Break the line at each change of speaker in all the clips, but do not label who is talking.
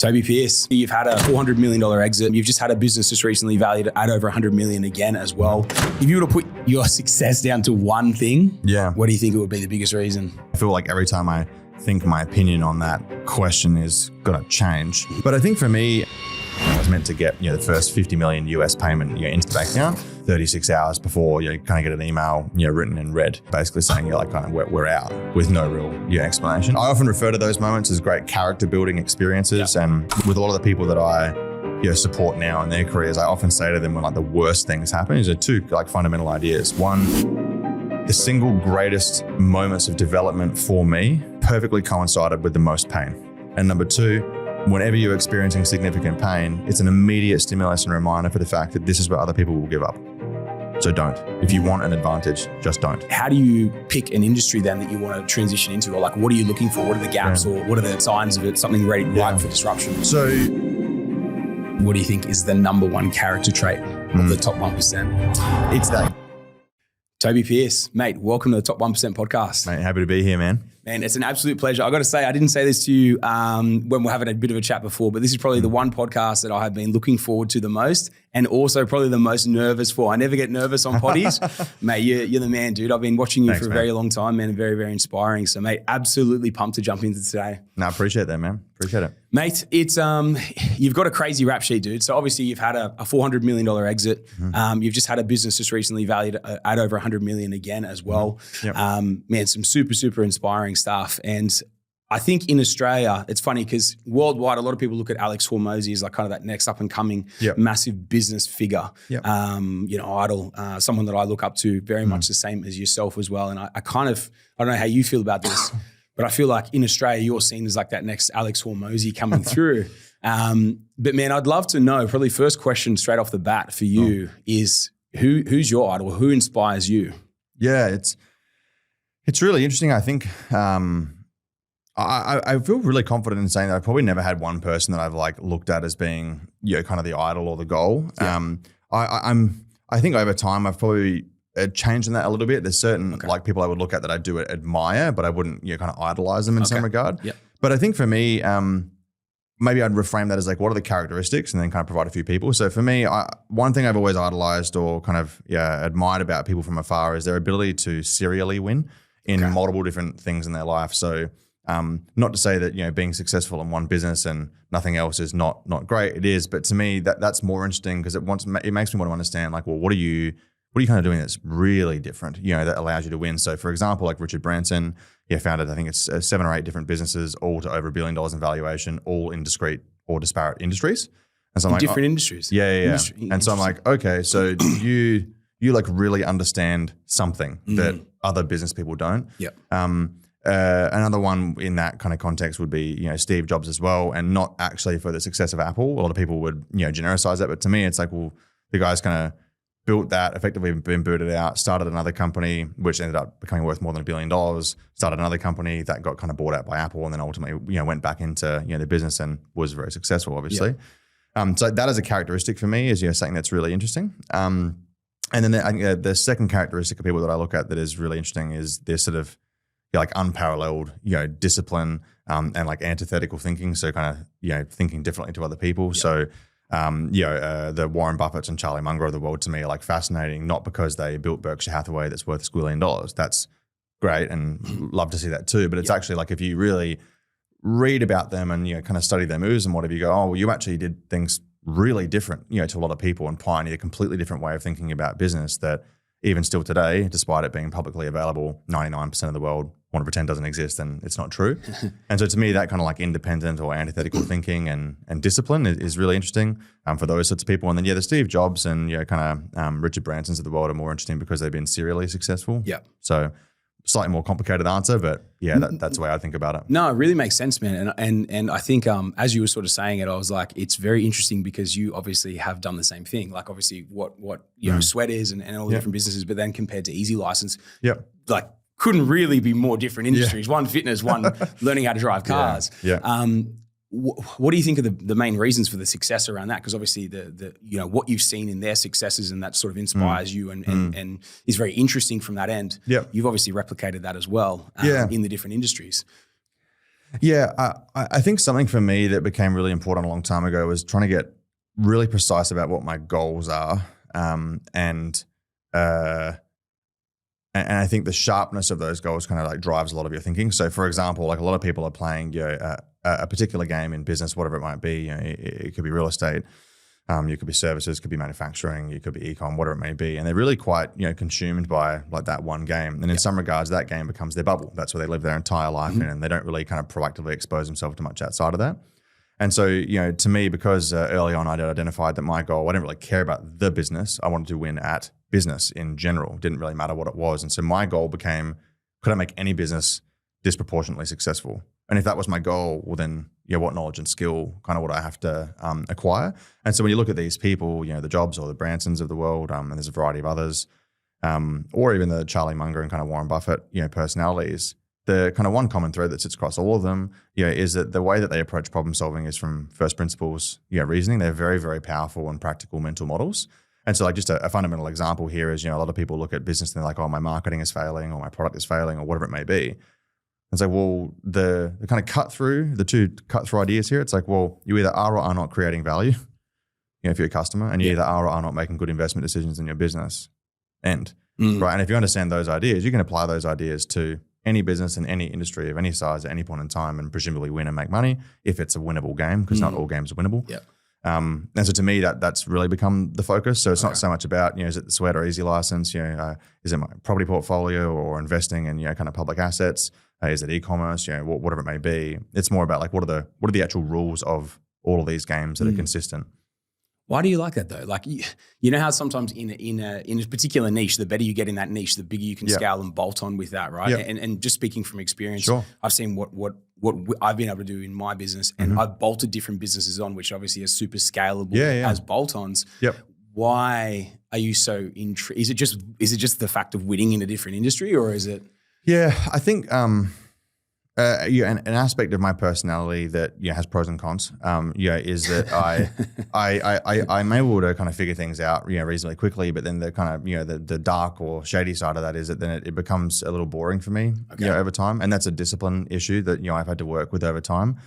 Tobi Pierce, you've had a $400 million exit. You've just had a business just recently valued at over 100 million again as well. If you were to put your success down to one thing, what do you think it would be the biggest reason?
I feel like every time I think my opinion on that question is going to change. But I think for me, I was meant to get the first 50 million US payment into the bank account 36 hours before you kind of get an email written in red, basically saying we're out with no real explanation. I often refer to those moments as great character building experiences, and with a lot of the people that I support now in their careers, I often say to them when the worst things happen, is there two fundamental ideas. One, the single greatest moments of development for me perfectly coincided with the most pain, and number two, whenever you're experiencing significant pain, it's an immediate stimulus and reminder for the fact that this is where other people will give up. So don't. If you want an advantage, just don't.
How do you pick an industry then that you want to transition into? Or what are you looking for? What are the gaps or what are the signs of it? Something ready ripe for disruption?
So
what do you think is the number one character trait of the top 1%?
It's that.
Tobi Pearce, mate, welcome to the Top 1% podcast.
Mate, happy to be here, man.
Man, it's an absolute pleasure. I got to say, I didn't say this to you when we're having a bit of a chat before, but this is probably the one podcast that I have been looking forward to the most, and also probably the most nervous for. I never get nervous on potties. Mate, you're the man, dude. I've been watching you for a very long time, man, and very, very inspiring. So, mate, absolutely pumped to jump into today.
No, I appreciate that, man. Appreciate it.
Mate, it's you've got a crazy rap sheet, dude. So obviously you've had a $400 million exit. You've just had a business just recently valued at over 100 million again as well. Man, some super, super inspiring stuff. And I think in Australia, it's funny because worldwide, a lot of people look at Alex Hormozi as kind of that next up and coming massive business figure, idol, someone that I look up to very much the same as yourself as well. And I don't know how you feel about this, but I feel like in Australia, you're seen as that next Alex Hormozi coming through. But man, I'd love to know, probably first question straight off the bat for you is who's your idol? Who inspires you?
Yeah, it's really interesting. I think I feel really confident in saying that I've probably never had one person that I've looked at as being kind of the idol or the goal. I think over time I've probably changed in that a little bit. There's certain people I would look at that I do admire, but I wouldn't kind of idolize them in some regard. But I think for me, maybe I'd reframe that as what are the characteristics, and then kind of provide a few people. So for me, one thing I've always idolized or kind of admired about people from afar is their ability to serially win in multiple different things in their life. So not to say that being successful in one business and nothing else is not great. It is, but to me that's more interesting because it makes me want to understand what are you kind of doing that's really different, that allows you to win. So for example, Richard Branson, founded, I think it's 7 or 8 different busices, all to over $1 billion in valuation, all in discrete or disparate industries. And so I'm
different industries.
Yeah. And so I'm like, okay, so you really understand something that other business people don't. Another one in that kind of context would be, Steve Jobs as well, and not actually for the success of Apple. A lot of people would, genericize that, but to me, it's the guy's kind of built that, effectively been booted out, started another company, which ended up becoming worth more than $1 billion, started another company that got kind of bought out by Apple, and then ultimately, went back into, the business and was very successful, obviously. So that is a characteristic for me, is, something that's really interesting. And then I think the second characteristic of people that I look at that is really interesting is their sort of, unparalleled, discipline, and antithetical thinking. So kind of, thinking differently to other people. So, the Warren Buffetts and Charlie Munger of the world to me are fascinating, not because they built Berkshire Hathaway that's worth $1 squillion. That's great and love to see that too. But it's actually if you really read about them and, kind of study their moves and whatever, you go, oh, well, you actually did things really different, to a lot of people and pioneered a completely different way of thinking about business that even still today, despite it being publicly available, 99% of the world want to pretend doesn't exist, and it's not true. And so to me, that kind of independent or antithetical thinking and discipline is really interesting for those sorts of people. And then the Steve Jobs and kind of Richard Bransons of the world are more interesting because they've been serially successful. So slightly more complicated answer, but that's the way I think about it. No,
it really makes sense, man. And I think as you were sort of saying it, I was like, it's very interesting because you obviously have done the same thing. Obviously what Sweat is and all the different businesses, but then compared to Easy License, couldn't really be more different industries. One fitness, one learning how to drive cars. What do you think are the main reasons for the success around that? Because obviously the what you've seen in their successes and that sort of inspires you and is very interesting from that end. You've obviously replicated that as well in the different industries.
Yeah, I think something for me that became really important a long time ago was trying to get really precise about what my goals are, and I think the sharpness of those goals kind of like drives a lot of your thinking. So, for example, like a lot of people are playing a particular game in business, whatever it might be. It could be real estate, you could be services, could be manufacturing, you could be e-com, whatever it may be, and they're really quite consumed by like that one game. And in some regards, that game becomes their bubble. That's where they live their entire life in, and they don't really kind of proactively expose themselves to much outside of that. And so, to me, because early on I'd identified that my goal, I didn't really care about the business. I wanted to win at business in general. It didn't really matter what it was. And so my goal became, could I make any business disproportionately successful? And if that was my goal, well then, what knowledge and skill kind of would I have to acquire? And so when you look at these people, the Jobs or the Bransons of the world, and there's a variety of others, or even the Charlie Munger and kind of Warren Buffett, personalities, the kind of one common thread that sits across all of them, is that the way that they approach problem solving is from first principles, reasoning. They're very, very powerful and practical mental models. And so like just a fundamental example here is, a lot of people look at business and they're like, oh, my marketing is failing or my product is failing or whatever it may be. It's like, well, the kind of the two cut through ideas here, it's like, well, you either are or are not creating value, for your customer, and you either are or are not making good investment decisions in your business. Right. And if you understand those ideas, you can apply those ideas to any business in any industry of any size at any point in time and presumably win and make money if it's a winnable game, because not all games are winnable.
Yeah.
And so to me, that's really become the focus. So it's not so much about, is it the Sweat or Easy license? Is it my property portfolio or investing in, kind of public assets? Is it e-commerce? Whatever it may be. It's more about like, what are the actual rules of all of these games that are consistent?
Why do you like that though? Like, you know how sometimes in a particular niche, the better you get in that niche, the bigger you can scale and bolt on with that, right?
Yep.
And just speaking from experience,
Sure.
I've seen what I've been able to do in my business, and I've bolted different businesses on, which obviously are super scalable as bolt-ons.
Yep.
Why are you so intrigued? Is it just the fact of winning in a different industry, or is it?
Yeah, I think an aspect of my personality that has pros and cons. Is that I'm able to kind of figure things out reasonably quickly, but then the kind of the dark or shady side of that is that then it becomes a little boring for me over time, and that's a discipline issue that I've had to work with over time.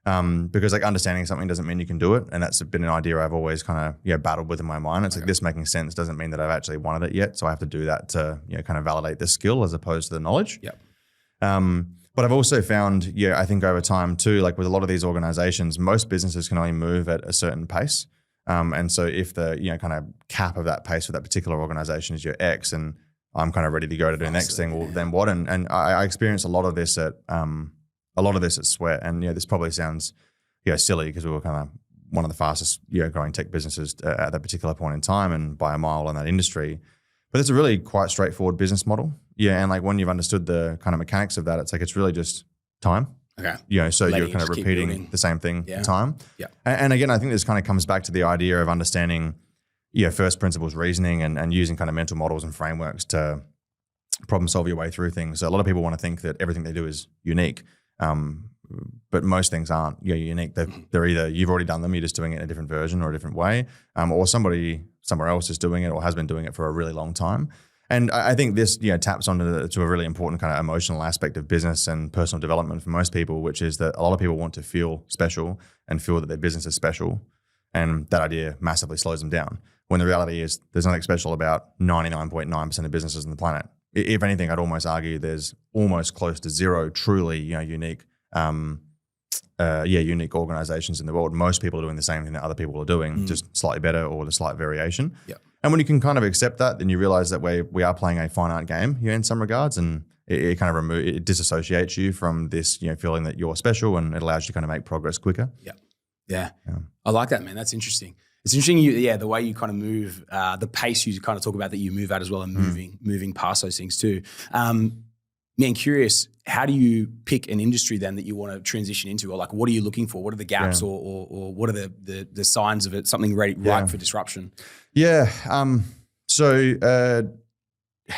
Because like understanding something doesn't mean you can do it, and that's been an idea I've always kind of battled with in my mind. It's like this making sense doesn't mean that I've actually wanted it yet, so I have to do that to kind of validate the skill as opposed to the knowledge.
Yep.
But I've also found, I think over time too, like with a lot of these organizations, most businesses can only move at a certain pace. And so if the kind of cap of that pace for that particular organization is your X, and I'm kind of ready to go to do the next thing, well, then what? And I experienced a lot of this at Sweat, and this probably sounds silly because we were kind of one of the fastest growing tech businesses at that particular point in time, and by a mile in that industry. But it's a really quite straightforward business model. And like when you've understood the kind of mechanics of that, it's like it's really just time.
Okay.
So you're kind of repeating the same thing time.
Yeah.
And again, I think this kind of comes back to the idea of understanding first principles reasoning and using kind of mental models and frameworks to problem solve your way through things. So a lot of people want to think that everything they do is unique. But most things aren't unique. They're either you've already done them, you're just doing it in a different version or a different way, or somebody somewhere else is doing it or has been doing it for a really long time. And I think this taps onto to a really important kind of emotional aspect of business and personal development for most people, which is that a lot of people want to feel special and feel that their business is special. And that idea massively slows them down. When the reality is there's nothing special about 99.9% of businesses on the planet. If anything, I'd almost argue there's almost close to zero truly unique unique organizations in the world. Most people are doing the same thing that other people are doing, just slightly better or with a slight variation. Yeah. And when you can kind of accept that, then you realize that we are playing a finite game in some regards, and it kind of it disassociates you from this feeling that you're special, and it allows you to kind of make progress quicker.
Yeah. I like that, man. That's interesting. It's interesting, the way you kind of move, the pace you kind of talk about that you move at as well, and moving past those things too. Man, curious, how do you pick an industry then that you want to transition into, or like what are you looking for? What are the gaps, or what are the signs of it, something ripe for disruption?
Yeah. So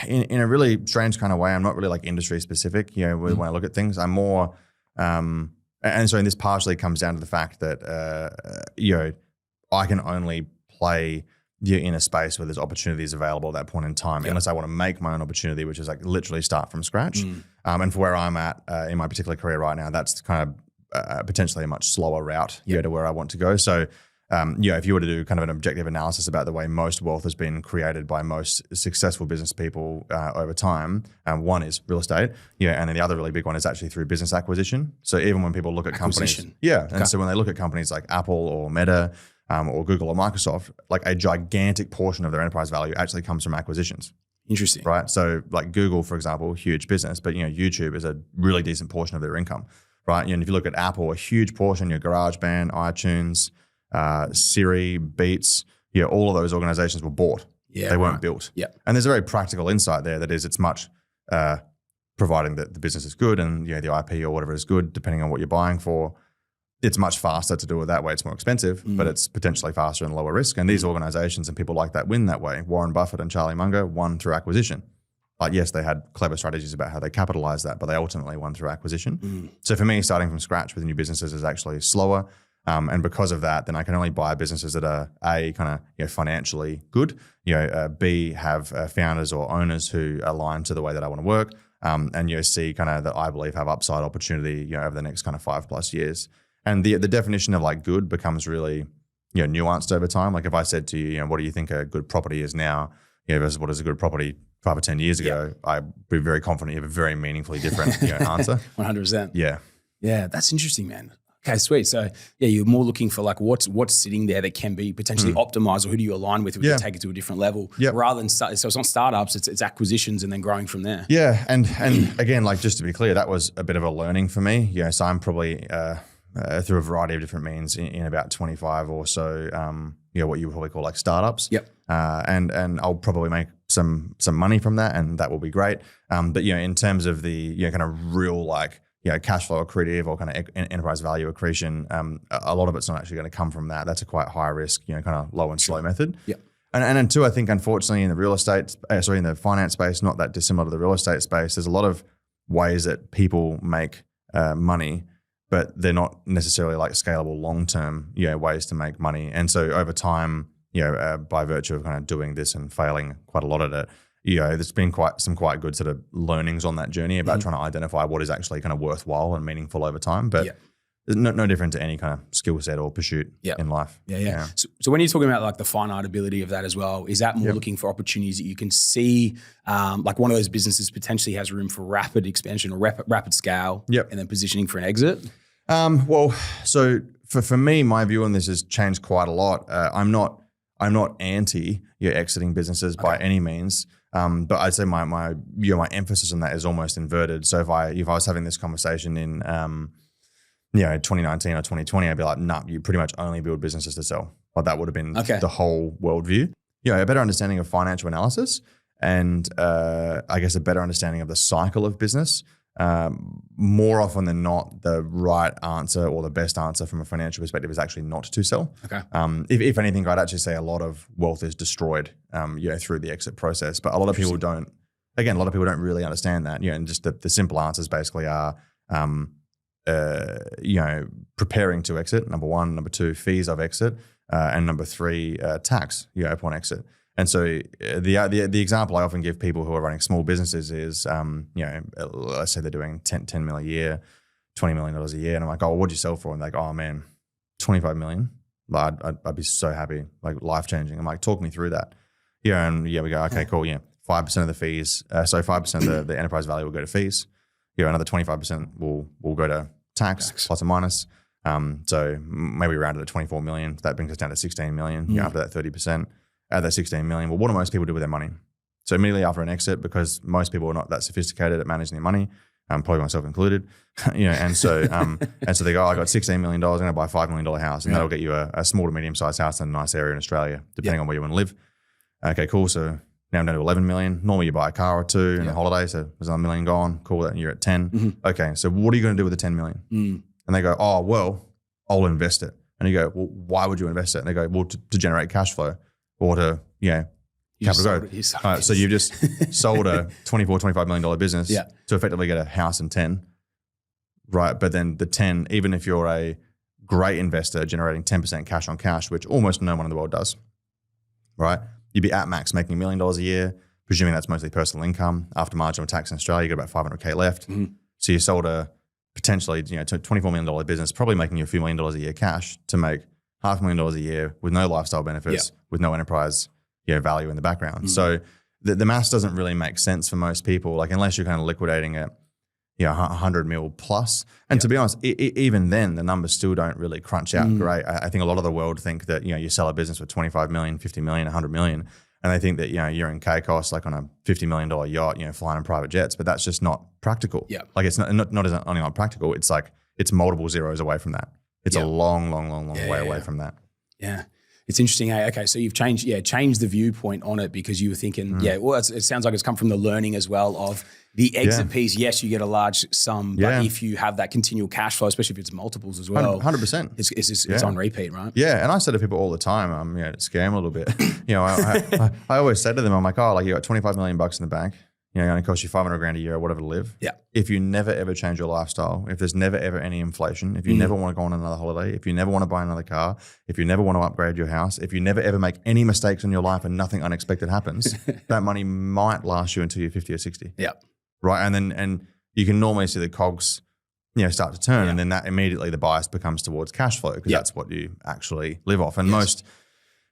in a really strange kind of way, I'm not really like industry specific. When I look at things, I'm more, and so this partially comes down to the fact that I can only play you're in a space where there's opportunities available at that point in time, unless I want to make my own opportunity, which is like literally start from scratch. And for where I'm at in my particular career right now, that's kind of potentially a much slower route to where I want to go. So, if you were to do kind of an objective analysis about the way most wealth has been created by most successful business people over time, one is real estate, and then the other really big one is actually through business acquisition. So even when people look at companies, and so when they look at companies like Apple or Meta, or Google or Microsoft, like a gigantic portion of their enterprise value actually comes from acquisitions.
Interesting.
Right? So like Google, for example, huge business, but YouTube is a really decent portion of their income, right? And if you look at Apple, a huge portion, your GarageBand, iTunes, Siri, Beats, all of those organizations were bought. They weren't built. And there's a very practical insight there that is it's much, providing that the business is good and the IP or whatever is good, depending on what you're buying for, it's much faster to do it that way. It's more expensive, but it's potentially faster and lower risk. And these organizations and people like that win that way. Warren Buffett and Charlie Munger won through acquisition. Like, yes, they had clever strategies about how they capitalized that, but they ultimately won through acquisition. So for me, starting from scratch with new businesses is actually slower. And because of that, then I can only buy businesses that are A, kind of financially good, B, have founders or owners who align to the way that I want to work, and C, kind of that I believe have upside opportunity over the next kind of 5+ years. And the definition of like good becomes really, nuanced over time. Like if I said to you, what do you think a good property is now, versus what is a good property 5 or 10 years ago, I'd be very confident you have a very meaningfully different answer.
100%.
Yeah.
Yeah, that's interesting, man. Okay, sweet. So you're more looking for like what's sitting there that can be potentially optimized, or who do you align with to take it to a different level, rather than so it's not startups, it's acquisitions and then growing from there. Yeah,
and again, like just to be clear, that was a bit of a learning for me. So I'm probably through a variety of different means in about 25 or so, what you would probably call like startups. And I'll probably make some money from that, and that will be great. But in terms of the kind of real like cash flow accretive or kind of enterprise value accretion, a lot of it's not actually going to come from that. That's a quite high risk, kind of low and slow method. And two, I think unfortunately in the in the finance space, not that dissimilar to the real estate space, there's a lot of ways that people make money, but they're not necessarily like scalable long-term, ways to make money. And so over time, by virtue of kind of doing this and failing quite a lot at it, there's been quite good sort of learnings on that journey about trying to identify what is actually kind of worthwhile and meaningful over time. But it's no different to any kind of skill set or pursuit in life.
So when you're talking about like the finite ability of that as well, is that more looking for opportunities that you can see, like one of those businesses potentially has room for rapid expansion or rapid scale, and then positioning for an exit?
Well, so for me, my view on this has changed quite a lot. I'm not anti exiting businesses by any means. But I'd say my emphasis on that is almost inverted. So if I was having this conversation in 2019 or 2020, I'd be like, nah, you pretty much only build businesses to sell. Like that would have been the whole worldview. A better understanding of financial analysis and I guess a better understanding of the cycle of business. More often than not, the right answer or the best answer from a financial perspective is actually not to sell. If anything, I'd actually say a lot of wealth is destroyed, through the exit process. But a lot of people don't. Again, a lot of people don't really understand that. And just the simple answers basically are, preparing to exit. Number one, number two, fees of exit, and number three, tax. Upon exit. And so the example I often give people who are running small businesses is, let's say they're doing 10 million a year, $20 million a year. And I'm like, oh, what'd you sell for? And they're like, oh man, 25 million. I'd be so happy, like life-changing. I'm like, talk me through that. We go, okay, cool. 5% of the fees. So 5% of the enterprise value will go to fees. Another 25% will go to tax plus or minus. So maybe round it at 24 million. That brings us down to 16 million. After that 30%. At that 16 million, well, what do most people do with their money? So immediately after an exit, because most people are not that sophisticated at managing their money, probably myself included, and so they go, I got $16 million, I'm going to buy a $5 million house, and that'll get you a small to medium-sized house in a nice area in Australia, depending on where you want to live. Okay, cool. So now I'm down to 11 million. Normally you buy a car or two and a holiday, so there's another million gone. Cool, and you're at 10. Okay, so what are you going to do with the 10 million? And they go, oh, well, I'll invest it. And you go, well, why would you invest it? And they go, well, to generate cash flow. Or to, capital growth. So you've just sold a $25 million business to effectively get a house in 10, right? But then the 10, even if you're a great investor generating 10% cash on cash, which almost no one in the world does, right? You'd be at max making $1 million a year, presuming that's mostly personal income. After marginal tax in Australia, you got about $500K left. So you sold a potentially, $24 million business, probably making you a few $1 million a year cash to make $500,000 a year with no lifestyle benefits, with no enterprise value in the background. So the maths doesn't really make sense for most people, like unless you're kind of liquidating it, 100 mil plus. And to be honest, even then the numbers still don't really crunch out great. I think a lot of the world think that, you sell a business for 25 million, 50 million, 100 million. And they think that, you're in K-cost, like on a $50 million yacht, flying in private jets, but that's just not practical. Like it's not only not practical, it's like, it's multiple zeros away from that. It's a long way away from that.
Yeah. It's interesting. Okay, so you've changed the viewpoint on it because you were thinking, well, it sounds like it's come from the learning as well of the exit piece. Yes, you get a large sum, but if you have that continual cash flow, especially if it's multiples as well,
100%,
it's on repeat, right?
Yeah, and I say to people all the time, scare them a little bit. I always say to them, I'm like, oh, like you got 25 million bucks in the bank. It only costs you 500 grand a year or whatever to live. Yeah. If you never ever change your lifestyle, if there's never ever any inflation, if you never want to go on another holiday, if you never want to buy another car, if you never want to upgrade your house, if you never ever make any mistakes in your life and nothing unexpected happens, that money might last you until you're 50 or 60. Yeah. Right. And you can normally see the cogs, start to turn, and then that immediately the bias becomes towards cash flow because that's what you actually live off. And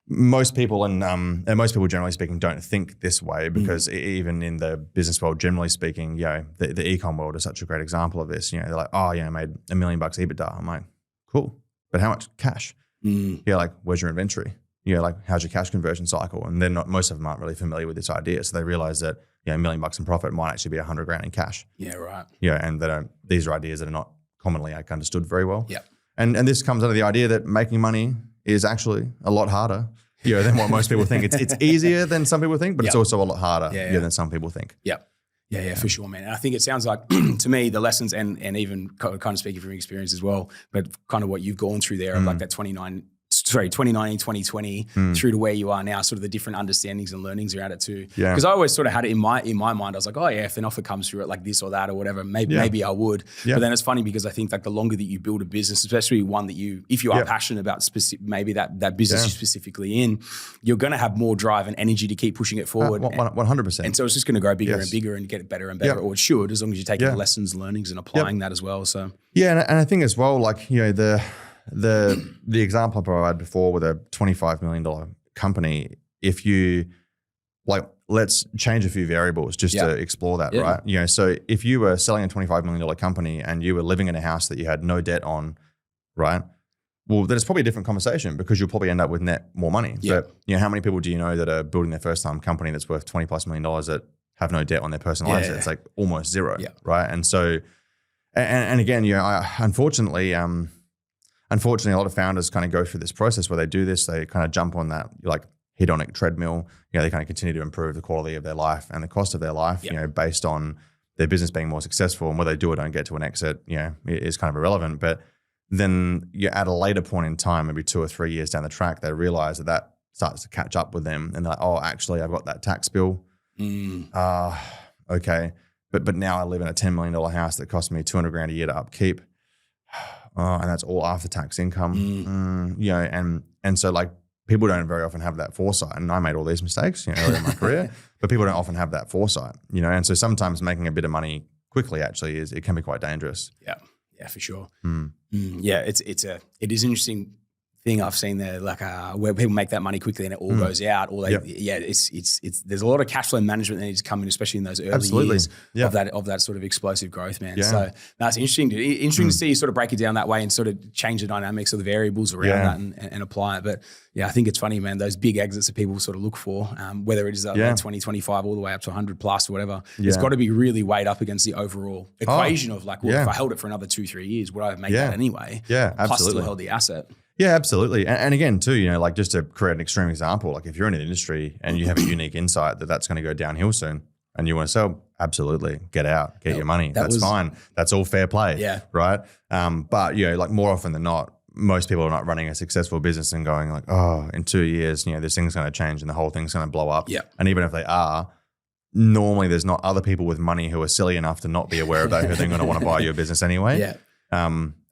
most people and most people generally speaking don't think this way because even in the business world, generally speaking, the e-com world is such a great example of this. They're like, oh, I made $1 million EBITDA. I'm like, cool, but how much cash? Like, where's your inventory? Like, how's your cash conversion cycle? And most of them aren't really familiar with this idea. So they realize that, $1 million in profit might actually be 100 grand in cash. Yeah, right. And these are ideas that are not commonly understood very well. Yeah. And this comes under the idea that making money is actually a lot harder than what most people think. It's easier than some people think, but it's also a lot harder than some people think. Yeah, for sure, man. And I think it sounds like, to me, the lessons and even kind of speaking from experience as well, but kind of what you've gone through there of like that 2019, 2020 through to where you are now, sort of the different understandings and learnings around it too. Yeah. Because I always sort of had it in my mind. I was like, oh yeah, if an offer comes through it like this or that or whatever, maybe I would. Yeah. But then it's funny because I think like the longer that you build a business, especially one that if you are passionate about maybe that business you're specifically in, you're going to have more drive and energy to keep pushing it forward. 100%.
And so it's just going to grow bigger and bigger and get better and better, or it should, as long as you're taking the lessons, learnings and applying that as well. So
and I think as well, like, the example I provided before with a $25 million company, if you let's change a few variables just to explore that, right? So if you were selling a $25 million company and you were living in a house that you had no debt on, right? Well, then it's probably a different conversation because you'll probably end up with net more money. Yeah. But how many people do you know that are building their first time company that's worth $20+ million that have no debt on their personal assets? It's like almost zero, right? And so, and again, unfortunately, a lot of founders kind of go through this process where they do this, they kind of jump on that like hedonic treadmill, they kind of continue to improve the quality of their life and the cost of their life, based on their business being more successful, and whether they do or don't get to an exit, is kind of irrelevant. But then at a later point in time, maybe 2 or 3 years down the track, they realize that starts to catch up with them and they're like, oh, actually I've got that tax bill. Okay. But now I live in a $10 million house that cost me 200 grand a year to upkeep. And that's all after tax income. And so like people don't very often have that foresight. And I made all these mistakes, early in my career, but people don't often have that foresight, and so sometimes making a bit of money quickly actually it can be quite dangerous. Yeah, for sure. Yeah, it is interesting thing I've seen there, like where people make that money quickly and it all goes out. Or it's there's a lot of cash flow management that needs to come in, especially in those early years of that sort of explosive growth, man. So that's interesting. Interesting to see you sort of break it down that way and sort of change the dynamics of the variables around that and apply it. But I think it's funny, man. Those big exits that people sort of look for, whether it is 20, 25, all the way up to 100 plus or whatever, it's got to be really weighed up against the overall equation of like, well, if I held it for another 2-3 years, would I have made that anyway? Yeah, absolutely. Plus still held the asset. Yeah, absolutely. And again, too, like just to create an extreme example, like if you're in an industry and you have a unique insight that's going to go downhill soon and you want to sell, absolutely, get out, get your money. That's fine. That's all fair play. Yeah. Right. But, like more often than not, most people are not running a successful business and going like, oh, in 2 years, this thing's going to change and the whole thing's going to blow up. Yeah. And even if they are, normally there's not other people with money who are silly enough to not be aware of that who are going to want to buy your business anyway. Yeah.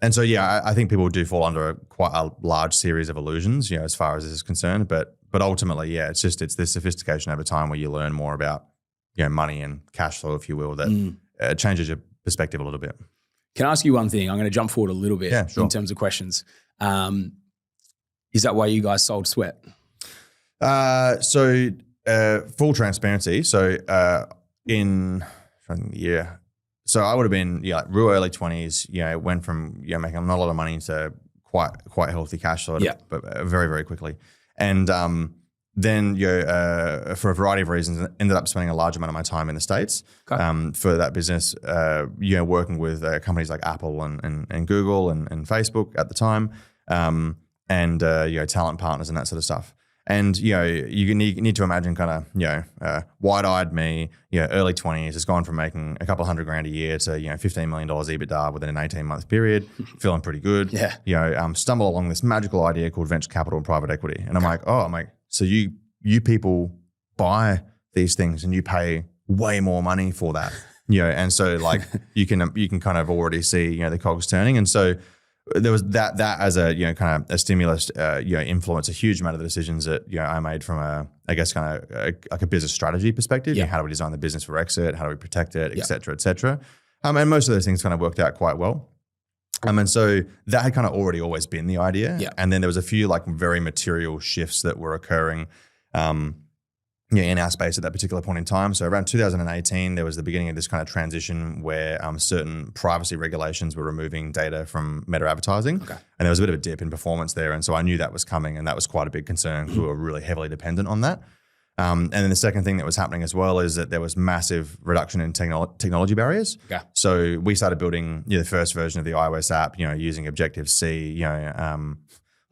And so, I think people do fall under quite a large series of illusions, as far as this is concerned. But But ultimately, yeah, it's this sophistication over time where you learn more about, money and cash flow, if you will, that changes your perspective a little bit.
Can I ask you one thing? I'm going to jump forward a little bit in terms of questions. Is that why you guys sold Sweat?
So full transparency. So in the year, so I would have been like real early 20s. Went from making not a lot of money to quite healthy cash flow, but very, very quickly. And then for a variety of reasons, ended up spending a large amount of my time in the States for that business. Working with companies like Apple and Google and Facebook at the time, and talent partners and that sort of stuff. And you need to imagine kind of wide-eyed me, early 20s, has gone from making a couple $100,000 a year to $15 million EBITDA within an 18-month period, feeling pretty good. Stumble along this magical idea called venture capital and private equity, and I'm like, so you people buy these things and you pay way more money for that, and so like you can kind of already see the cogs turning, and so. There was that as a kind of a stimulus influenced a huge amount of the decisions that I made from like a business strategy perspective. How do we design the business for exit? How do we protect it, et cetera, et cetera. And most of those things kind of worked out quite well. And so that had kind of already always been the idea. And then there was a few like very material shifts that were occurring in our space at that particular point in time. So around 2018, there was the beginning of this kind of transition where certain privacy regulations were removing data from meta advertising. And there was a bit of a dip in performance there. And so I knew that was coming, and that was quite a big concern because we were really heavily dependent on that. And then the second thing that was happening as well is that there was massive reduction in technology barriers. So we started building the first version of the iOS app, using Objective-C,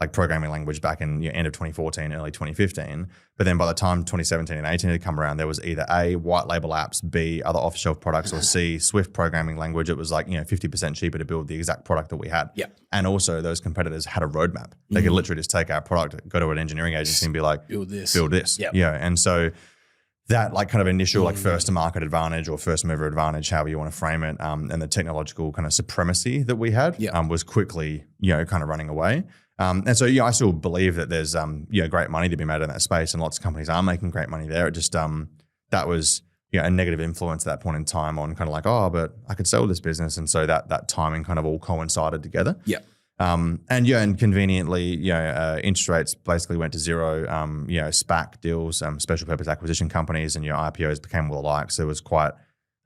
like programming language back in end of 2014, early 2015. But then by the time 2017 and 18 had come around, there was either A, white label apps, B, other off-the-shelf products, or C, Swift programming language. It was like 50% cheaper to build the exact product that we had. And also those competitors had a roadmap. They could literally just take our product, go to an engineering agency and be like, build this. And so that like kind of initial like first to market advantage or first mover advantage, however you want to frame it, and the technological kind of supremacy that we had was quickly, kind of running away. And so, I still believe that there's, great money to be made in that space, and lots of companies are making great money there. It just, that was, a negative influence at that point in time on kind of like, but I could sell this business. And so that timing kind of all coincided together. And conveniently, interest rates basically went to zero, SPAC deals, special purpose acquisition companies, and IPOs became what alike. So it was quite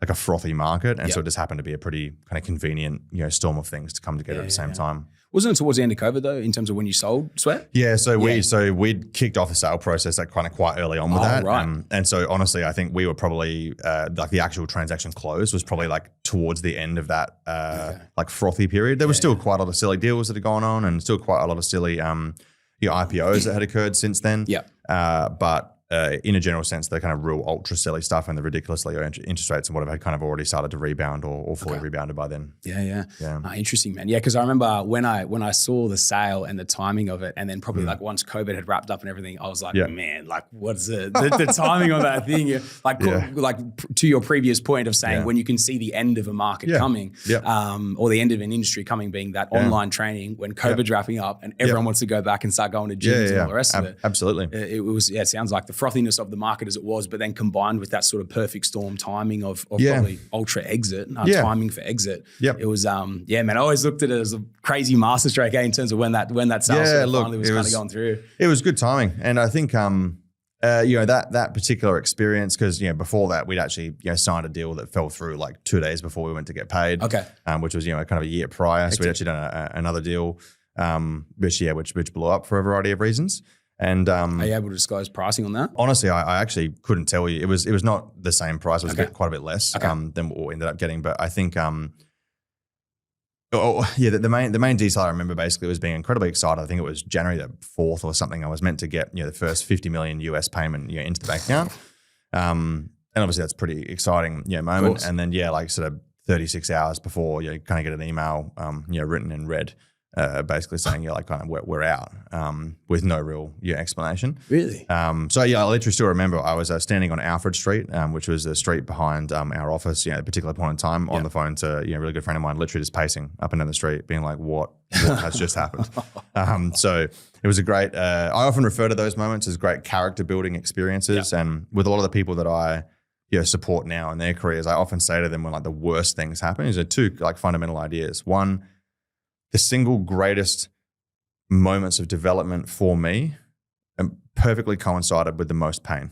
like a frothy market. And so it just happened to be a pretty kind of convenient, storm of things to come together at the same time.
Wasn't it towards the end of COVID though, in terms of when you sold Sweat?
Yeah, so we'd kicked off the sale process like kind of quite early on with that. And so honestly, I think we were probably like the actual transaction close was probably like towards the end of that like frothy period. There was still quite a lot of silly deals that had gone on, and still quite a lot of silly IPOs that had occurred since then. But in a general sense, the kind of real ultra silly stuff and the ridiculously low interest rates and whatever had kind of already started to rebound or fully rebounded by then.
Interesting, man. Yeah, because I remember when I saw the sale and the timing of it, and then probably like once COVID had wrapped up and everything, I was like, man, like what's the timing on that thing? Like to your previous point of saying when you can see the end of a market coming, or the end of an industry coming, being that online training when COVID's wrapping up and everyone wants to go back and start going to gyms and all the rest of it.
Absolutely.
It was, it sounds like the frothiness of the market as it was, but then combined with that sort of perfect storm timing of probably ultra exit, timing for exit. It was, man, I always looked at it as a crazy masterstroke in terms of when that sales finally was kind of going through.
It was good timing. And I think, that particular experience, because, before that we'd actually, signed a deal that fell through like 2 days before we went to get paid. Which was, kind of a year prior. So we'd actually done another deal, which blew up for a variety of reasons. And
are you able to disclose pricing on that?
Honestly, I actually couldn't tell you. It was not the same price. It was quite a bit less than what we ended up getting. But I think, the main detail I remember basically was being incredibly excited. I think it was January the 4th or something. I was meant to get the first $50 million US payment into the bank account, and obviously that's pretty exciting moment. And then like sort of 36 hours before, kind of get an email written in red. basically saying, like kind of we're out with no real explanation.
Really?
So I literally still remember I was standing on Alfred Street, which was the street behind our office, at a particular point in time on the phone to a really good friend of mine, literally just pacing up and down the street being like, what has just happened? So it was a great, I often refer to those moments as great character building experiences. And with a lot of the people that I support now in their careers, I often say to them when like the worst things happen, is there two like fundamental ideas. One, the single greatest moments of development for me perfectly coincided with the most pain,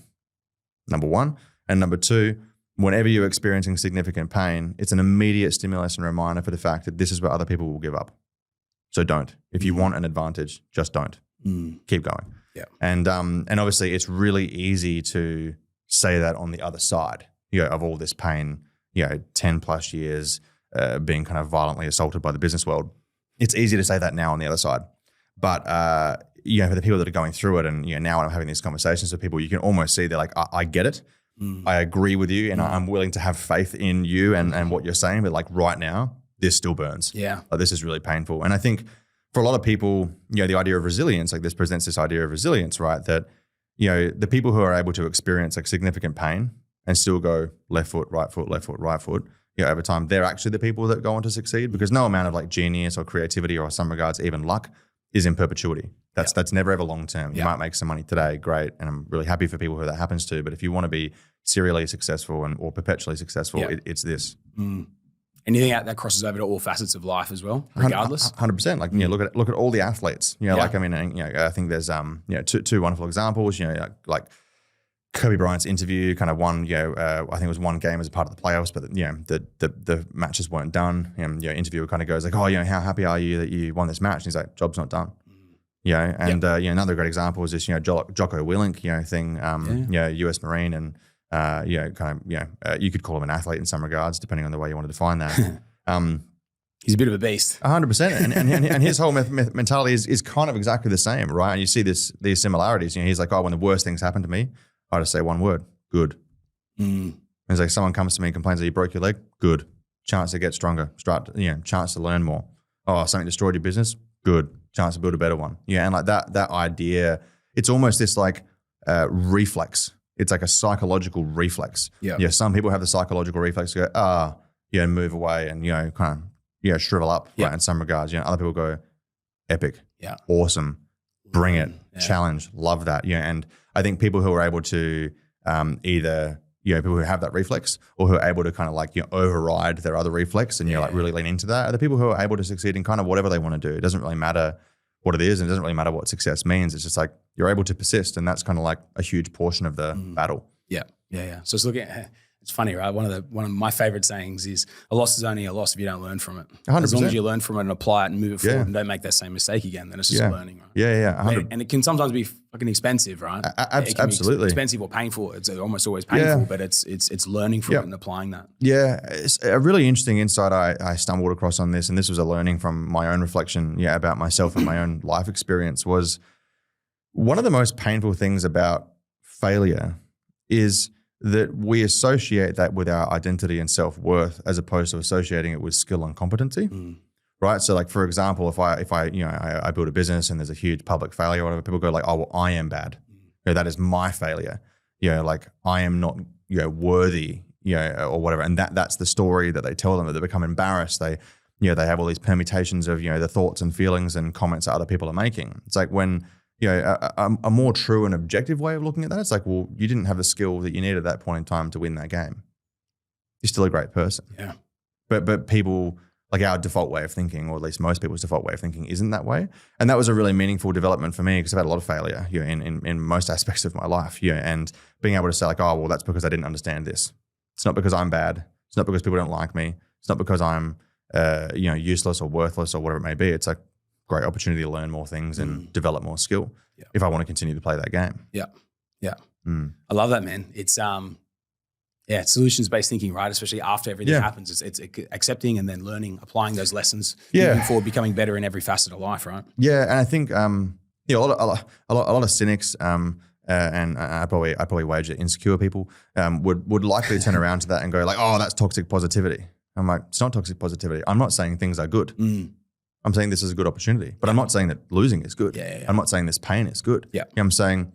number one. And number two, whenever you're experiencing significant pain, it's an immediate stimulus and reminder for the fact that this is where other people will give up. So don't. If you want an advantage, just don't. Keep going.
Yeah.
And obviously it's really easy to say that on the other side, of all this pain, 10 plus years being kind of violently assaulted by the business world. It's easy to say that now on the other side. But, for the people that are going through it and, now when I'm having these conversations with people, you can almost see they're like, I get it. I agree with you and I'm willing to have faith in you and what you're saying. But like right now, this still burns.
Yeah.
Like, this is really painful. And I think for a lot of people, the idea of resilience, like this presents this idea of resilience, right? That, the people who are able to experience like significant pain and still go left foot, right foot, left foot, right foot, over time, they're actually the people that go on to succeed because no amount of like genius or creativity or some regards, even luck is in perpetuity. That's never ever long term. You might make some money today, great. And I'm really happy for people who that happens to. But if you want to be serially successful or perpetually successful, it's this.
Anything that crosses over to all facets of life as well, regardless?
100%. Like, look at all the athletes, like, I mean, I think there's, two wonderful examples, like Kobe Bryant's interview kind of won, I think it was one game as a part of the playoffs, but the matches weren't done. Interviewer kind of goes like, oh, how happy are you that you won this match? And he's like, job's not done. Another great example is this, Jocko Willink, thing, US Marine and, you could call him an athlete in some regards, depending on the way you want to define that.
He's a bit of a beast.
100%. And his whole mentality is kind of exactly the same, right? And you see these similarities. He's like, oh, when the worst things happen to me, I just say one word, good. It's like someone comes to me and complains that you broke your leg, good. Chance to get stronger, chance to learn more. Oh, something destroyed your business, good. Chance to build a better one. And like that idea, it's almost this like reflex. It's like a psychological reflex. Some people have the psychological reflex to go, move away and, kind of, shrivel up right, in some regards. Other people go, epic, awesome, bring it, challenge, love that. And I think people who are able to either, people who have that reflex or who are able to kind of like, override their other reflex and, like really lean into that are the people who are able to succeed in kind of whatever they want to do. It doesn't really matter what it is and it doesn't really matter what success means. It's just like you're able to persist and that's kind of like a huge portion of the battle. Yeah.
So it's funny, right? One of my favorite sayings is a loss is only a loss if you don't learn from it.
100%.
As long as you learn from it and apply it and move it forward and don't make that same mistake again, then it's just learning, right?
Yeah.
And it can sometimes be fucking expensive, right?
Absolutely.
Expensive or painful. It's almost always painful, but it's learning from it and applying that.
Yeah. It's a really interesting insight I stumbled across on this, and this was a learning from my own reflection, about myself and my own life experience, was one of the most painful things about failure is that we associate that with our identity and self-worth as opposed to associating it with skill and competency, right? So like, for example, if I build a business and there's a huge public failure or whatever, people go like, oh, well, I am bad. That is my failure. Like I am not, worthy, or whatever. And that's the story that they tell them, that they become embarrassed. They have all these permutations of, the thoughts and feelings and comments that other people are making. It's like when, a more true and objective way of looking at that, it's like, well, you didn't have the skill that you needed at that point in time to win that game. You're still a great person.
Yeah.
But people, like our default way of thinking, or at least most people's default way of thinking isn't that way. And that was a really meaningful development for me because I've had a lot of failure, in most aspects of my life, and being able to say like, oh, well, that's because I didn't understand this. It's not because I'm bad. It's not because people don't like me. It's not because I'm, useless or worthless or whatever it may be. It's like, great opportunity to learn more things and develop more skill if I want to continue to play that game.
Yeah. I love that, man. It's it's solutions-based thinking, right? Especially after everything happens, it's accepting and then learning, applying those lessons moving forward, becoming better in every facet of life, right?
Yeah, and I think a lot of cynics and I probably wager insecure people would likely turn around to that and go like, oh, that's toxic positivity. I'm like, it's not toxic positivity. I'm not saying things are good. I'm saying this is a good opportunity, but I'm not saying that losing is good. I'm not saying this pain is good. I'm saying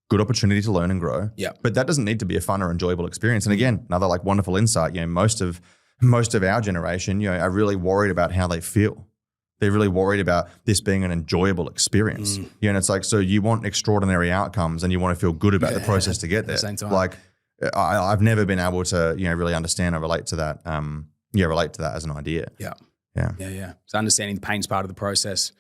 good opportunity to learn and grow. But that doesn't need to be a fun or enjoyable experience. And again, another like wonderful insight, most of our generation, are really worried about how they feel. They're really worried about this being an enjoyable experience. And it's like, so you want extraordinary outcomes and you want to feel good about the process to get there.
At the same time.
Like I've never been able to, really understand or relate to that. Relate to that as an idea.
Yeah. So understanding the pain's part of the process,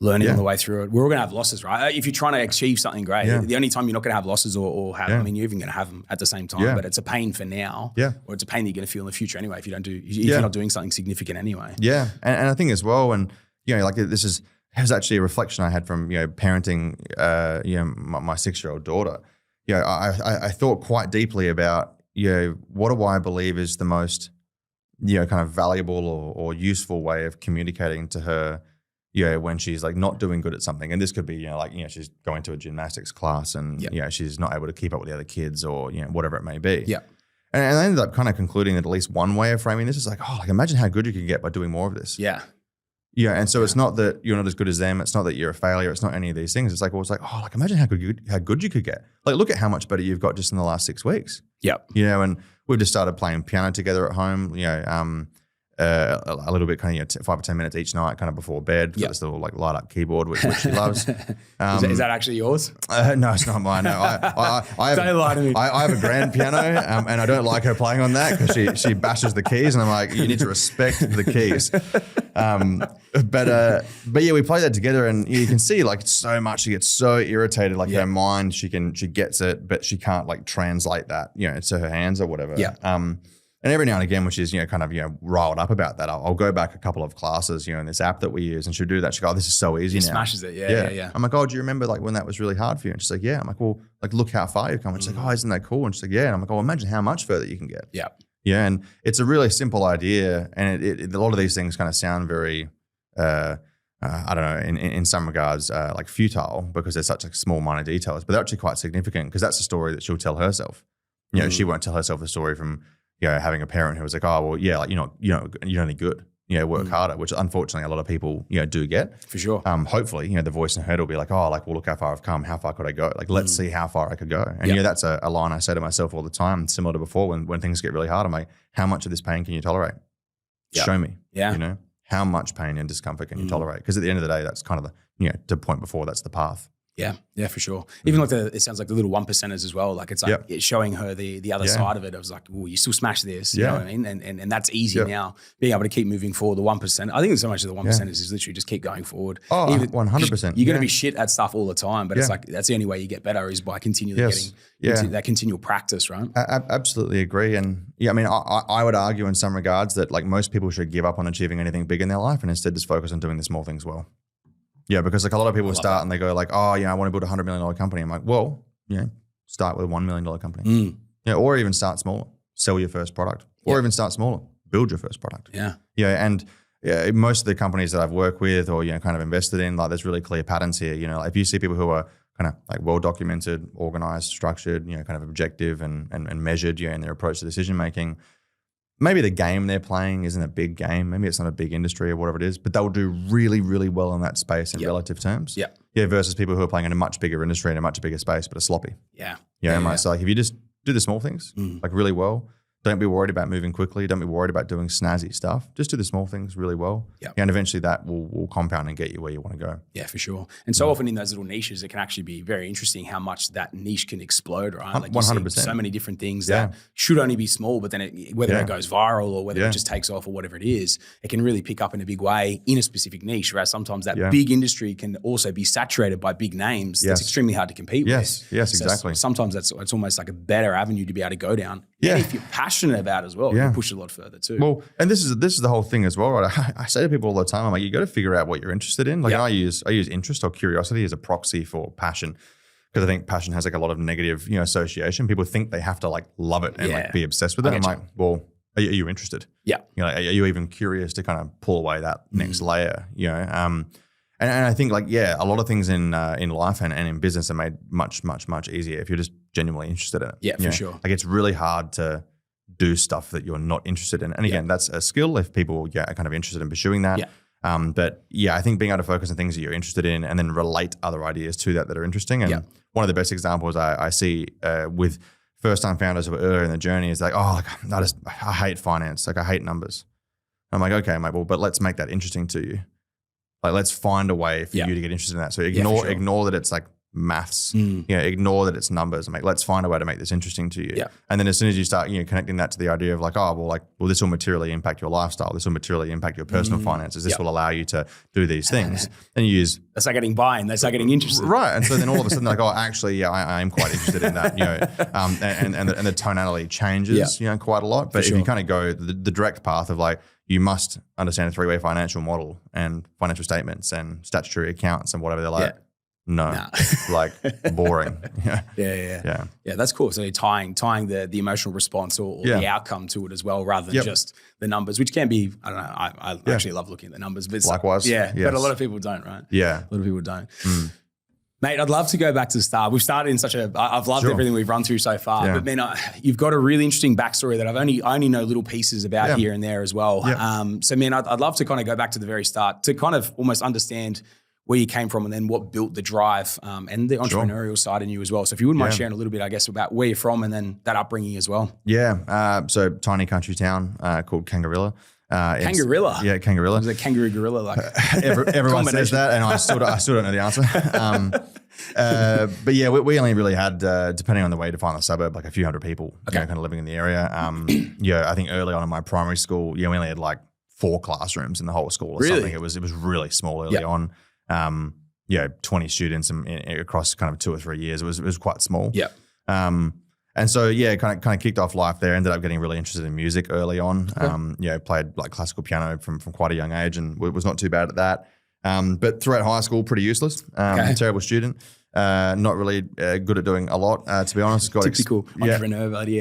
learning on the way through it. We're all going to have losses, right? If you're trying to achieve something great, the only time you're not going to have losses or have, I mean, you're even going to have them at the same time, but it's a pain for now, or it's a pain that you're going to feel in the future anyway if you're not doing something significant anyway. And
I think as well, and like this is actually a reflection I had from parenting, my 6-year-old daughter. I thought quite deeply about what do I believe is the most kind of valuable or useful way of communicating to her, when she's like not doing good at something. And this could be, she's going to a gymnastics class and, she's not able to keep up with the other kids or, whatever it may be. And I ended up kind of concluding that at least one way of framing this is like, imagine how good you can get by doing more of this. And so it's not that you're not as good as them. It's not that you're a failure. It's not any of these things. It's like, imagine how good you could get. Like, look at how much better you've got just in the last 6 weeks. And we've just started playing piano together at home, a little bit kind of 5 or 10 minutes each night kind of before bed. This little like light up keyboard, which she loves.
Is that actually yours?
No, it's not mine. No, I
Don't lie to me.
I have a grand piano and I don't like her playing on that because she bashes the keys and I'm like, you need to respect the keys. But yeah, we play that together and you can see like so much, she gets so irritated, like her mind, she gets it, but she can't like translate that, to her hands or whatever. And every now and again, when she's, kind of, riled up about that, I'll go back a couple of classes, in this app that we use and she'll do that. She'll go, oh, this is so easy now.
Smashes it. Yeah.
I'm like, oh, do you remember like when that was really hard for you? And she's like, yeah. I'm like, well, like look how far you've come. And she's like, oh, isn't that cool? And she's like, yeah. And I'm like, oh, imagine how much further you can get. Yeah. And it's a really simple idea. And a lot of these things kind of sound very, I don't know, in some regards, like futile because they're such like small minor details, but they're actually quite significant because that's a story that she'll tell herself. She won't tell herself a story from, having a parent who was like, oh, well, yeah, like, you're not any good, work harder, which unfortunately a lot of people, do get.
For sure.
Hopefully, the voice in her head will be like, oh, like, well, look how far I've come. How far could I go? Like, let's see how far I could go. And, that's a line I say to myself all the time, similar to before when things get really hard. I'm like, how much of this pain can you tolerate? Show me. How much pain and discomfort can you tolerate? Because at the end of the day, that's kind of the, to point before, that's the path.
Yeah, for sure. Even like it sounds like the little 1%ers as well. Like it's like it's showing her the other side of it. I was like, oh, you still smash this. You know what I mean? And that's easy now, being able to keep moving forward. The 1%, I think so much of the 1%ers is literally just keep going forward.
Oh, 100%.
You're going to be shit at stuff all the time, but it's like, that's the only way you get better is by continually getting that continual practice, right?
Absolutely agree. And I mean, I would argue in some regards that like most people should give up on achieving anything big in their life and instead just focus on doing the small things well. Yeah, because like a lot of people start and they go like, oh, I want to build $100 million company. I'm like, well, start with a $1 million company. Or even start smaller, sell your first product, or even start smaller, build your first product. And most of the companies that I've worked with or kind of invested in, like there's really clear patterns here. Like if you see people who are kind of like well documented, organized, structured, kind of objective and measured, in their approach to decision making. Maybe the game they're playing isn't a big game. Maybe it's not a big industry or whatever it is, but they'll do really, really well in that space in relative terms. Versus people who are playing in a much bigger industry in a much bigger space, but are sloppy. So like if you just do the small things like really well, don't be worried about moving quickly. Don't be worried about doing snazzy stuff. Just do the small things really well. And eventually that will compound and get you where you want to go.
Yeah, for sure. And so often in those little niches, it can actually be very interesting how much that niche can explode, right? Like 100%. So many different things that should only be small, but then whether it goes viral or whether it just takes off or whatever it is, it can really pick up in a big way in a specific niche. Whereas sometimes that big industry can also be saturated by big names. That's extremely hard to compete with.
Yes, exactly.
Sometimes it's almost like a better avenue to be able to go down. And if you're passionate about it as well, you can push it a lot further too.
Well, and this is the whole thing as well, right? I say to people all the time, I'm like, you got to figure out what you're interested in. Like I use interest or curiosity as a proxy for passion, because I think passion has like a lot of negative, association. People think they have to like love it and like be obsessed with it. I'm like, well, are you interested? Are you even curious to kind of pull away that next layer? And I think like, a lot of things in life and in business are made much, much, much easier if you're just genuinely interested in it.
Yeah, for sure.
Like it's really hard to do stuff that you're not interested in. And again, that's a skill if people are kind of interested in pursuing that. But yeah, I think being able to focus on things that you're interested in and then relate other ideas to that are interesting. And one of the best examples I see with first-time founders who are earlier in the journey is like, oh, like, I hate finance. Like I hate numbers. I'm like, okay, mate, well, but let's make that interesting to you. Like, let's find a way for you to get interested in that. So ignore that it's like maths, ignore that it's numbers. And let's find a way to make this interesting to you. Yeah. And then as soon as you start, connecting that to the idea of like, well, this will materially impact your lifestyle. This will materially impact your personal finances. This will allow you to do these things. And you use.
They start getting buy-in. They start getting interested.
Right. And so then all of a sudden like, oh, actually, I am quite interested in that, and the tonality changes, quite a lot. But if you kind of go the direct path of like, you must understand a three-way financial model and financial statements and statutory accounts and whatever. They're like, no, like boring.
Yeah. That's cool. So you're tying the emotional response or the outcome to it as well, rather than just the numbers, which can be, I don't know. I actually love looking at the numbers, but
likewise.
But a lot of people don't, right?
Yeah.
A lot of people don't. Mate, I'd love to go back to the start. We've started in I've loved everything we've run through so far, but man, you've got a really interesting backstory that I only know little pieces about here and there as well. So man, I'd love to kind of go back to the very start to kind of almost understand where you came from and then what built the drive and the entrepreneurial side in you as well. So if you wouldn't mind sharing a little bit, I guess, about where you're from and then that upbringing as well.
Yeah. So tiny country town called Kangaroo Villa.
Kangaroo Villa?
Yeah, Kangaroo Villa.
Is it kangaroo gorilla? Like
everyone says that, and I still don't know the answer. But yeah, we only really had, depending on the way to find the suburb, like a few hundred people kind of living in the area. I think early on in my primary school, we only had like 4 classrooms in the whole school or something. It was really small early on. 20 students across kind of 2 or 3 years. It was quite small.
Yeah.
And so, kind of kicked off life there. Ended up getting really interested in music early on. Played like classical piano from quite a young age and was not too bad at that. But throughout high school, pretty useless. Terrible student. Not really good at doing a lot, to be honest.
Typical entrepreneur, buddy.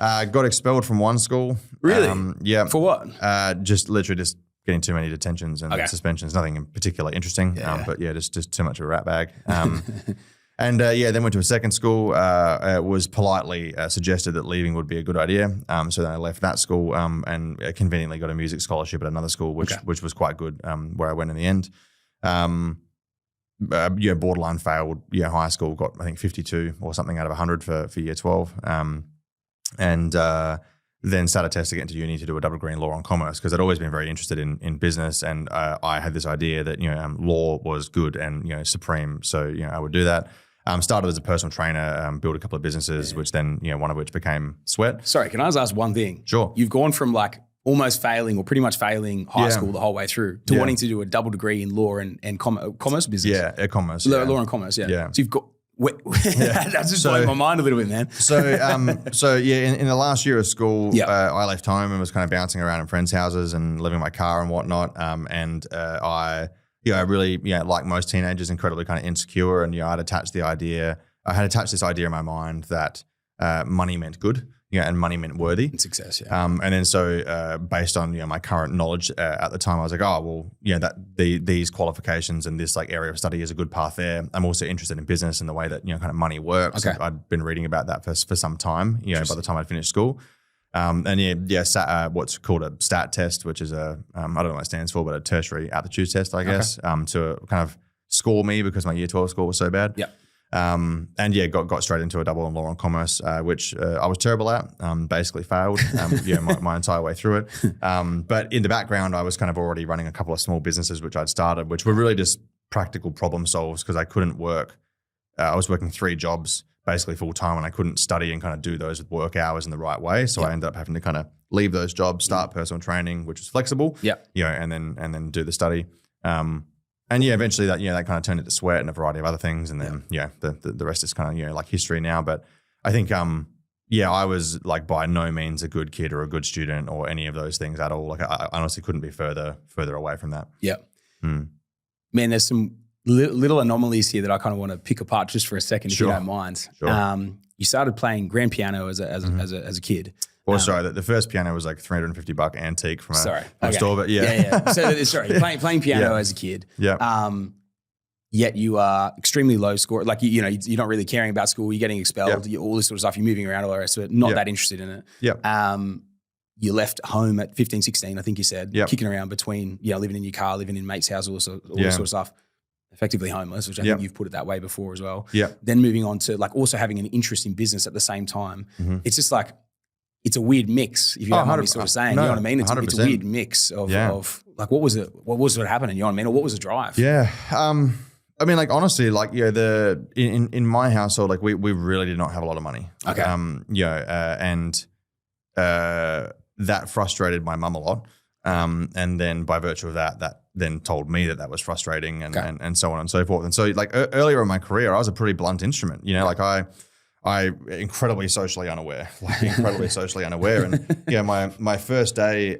Got expelled from one school.
Really? For what?
Just literally just getting too many detentions and suspensions. Nothing in particular interesting. But just too much of a rat bag. And then went to a second school. It was politely suggested that leaving would be a good idea. So then I left that school and conveniently got a music scholarship at another school, which was quite good, where I went in the end. Borderline failed high school, got I think 52 or something out of 100 for year 12. Then started testing to get into uni to do a double degree in law and commerce because I'd always been very interested in business, and I had this idea that law was good and supreme, so I would do that. Started as a personal trainer, built a couple of businesses, which then one of which became Sweat.
Sorry, can I just ask one thing?
Sure.
You've gone from like almost failing or pretty much failing high school the whole way through to wanting to do a double degree in law and commerce business.
Yeah, commerce.
Law and commerce. Yeah. So you've got. That's just blowing my mind a little bit, man.
In the last year of school, I left home and was kind of bouncing around in friends' houses and living in my car and whatnot. I really, like most teenagers, incredibly kind of insecure, and I had attached this idea in my mind that money meant good. And money meant worthy.
And success,
And then so based on my current knowledge at the time, I was like, these qualifications and this like area of study is a good path there. I'm also interested in business and the way that kind of money works.
Okay.
I'd been reading about that for some time. By the time I'd finished school, what's called a STAT test, which is I don't know what it stands for, but a tertiary aptitude test, I guess, to kind of score me because my year 12 score was so bad.
Yeah.
Got straight into a double in law and commerce, which I was terrible at, basically failed, my entire way through it. But in the background, I was kind of already running a couple of small businesses, which I'd started, which were really just practical problem solves because I couldn't work. I was working 3 jobs basically full time and I couldn't study and kind of do those with work hours in the right way. So I ended up having to kind of leave those jobs, start personal training, which was flexible, and then do the study. Eventually that kind of turned into Sweat and a variety of other things, and then the rest is kind of like history now. But I think I was like by no means a good kid or a good student or any of those things at all. Like I honestly couldn't be further away from that.
Yeah, man. There's some little anomalies here that I kind of want to pick apart just for a second, if you don't mind.
Sure.
You started playing grand piano as a kid.
Well, sorry, the first piano was like $350 antique from a store, but
So you're playing piano as a kid.
Yeah.
Yet you are extremely low score. Like you're not really caring about school. You're getting expelled. All this sort of stuff. You're moving around all the rest of it. Not that interested in it.
Yeah.
you left home at 15, 16, I think you said,
Yep.
kicking around between, living in your car, living in mate's house, all this sort of stuff, effectively homeless, which I think you've put it that way before as well.
Yeah.
Then moving on to like also having an interest in business at the same time.
Mm-hmm.
It's just like, it's a weird mix, if you don't mind me sort of saying,
no,
you know what I mean? It's a weird mix of like, what was it happening? You know what I mean? Or what was the drive?
Yeah. I mean, like, honestly, like, in my household, like we really did not have a lot of money.
Okay.
And that frustrated my mum a lot. And then by virtue of that then told me that was frustrating and so on and so forth. And so like earlier in my career, I was a pretty blunt instrument, like I incredibly socially unaware. And my first day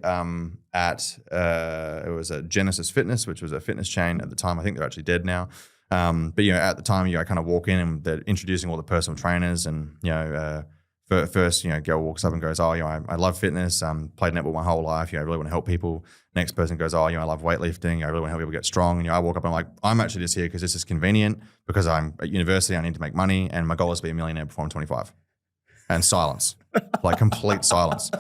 at it was at Genesis Fitness, which was a fitness chain at the time. I think they're actually dead now. But at the time, I kind of walk in and they're introducing all the personal trainers, and first, girl walks up and goes, "Oh, I love fitness. Played netball my whole life. I really want to help people." Next person goes, "Oh, I love weightlifting. I really want to help people get strong." And I walk up and I'm like, "I'm actually just here because this is convenient, because I'm at university. I need to make money, and my goal is to be a millionaire before I'm 25." And silence, like complete silence.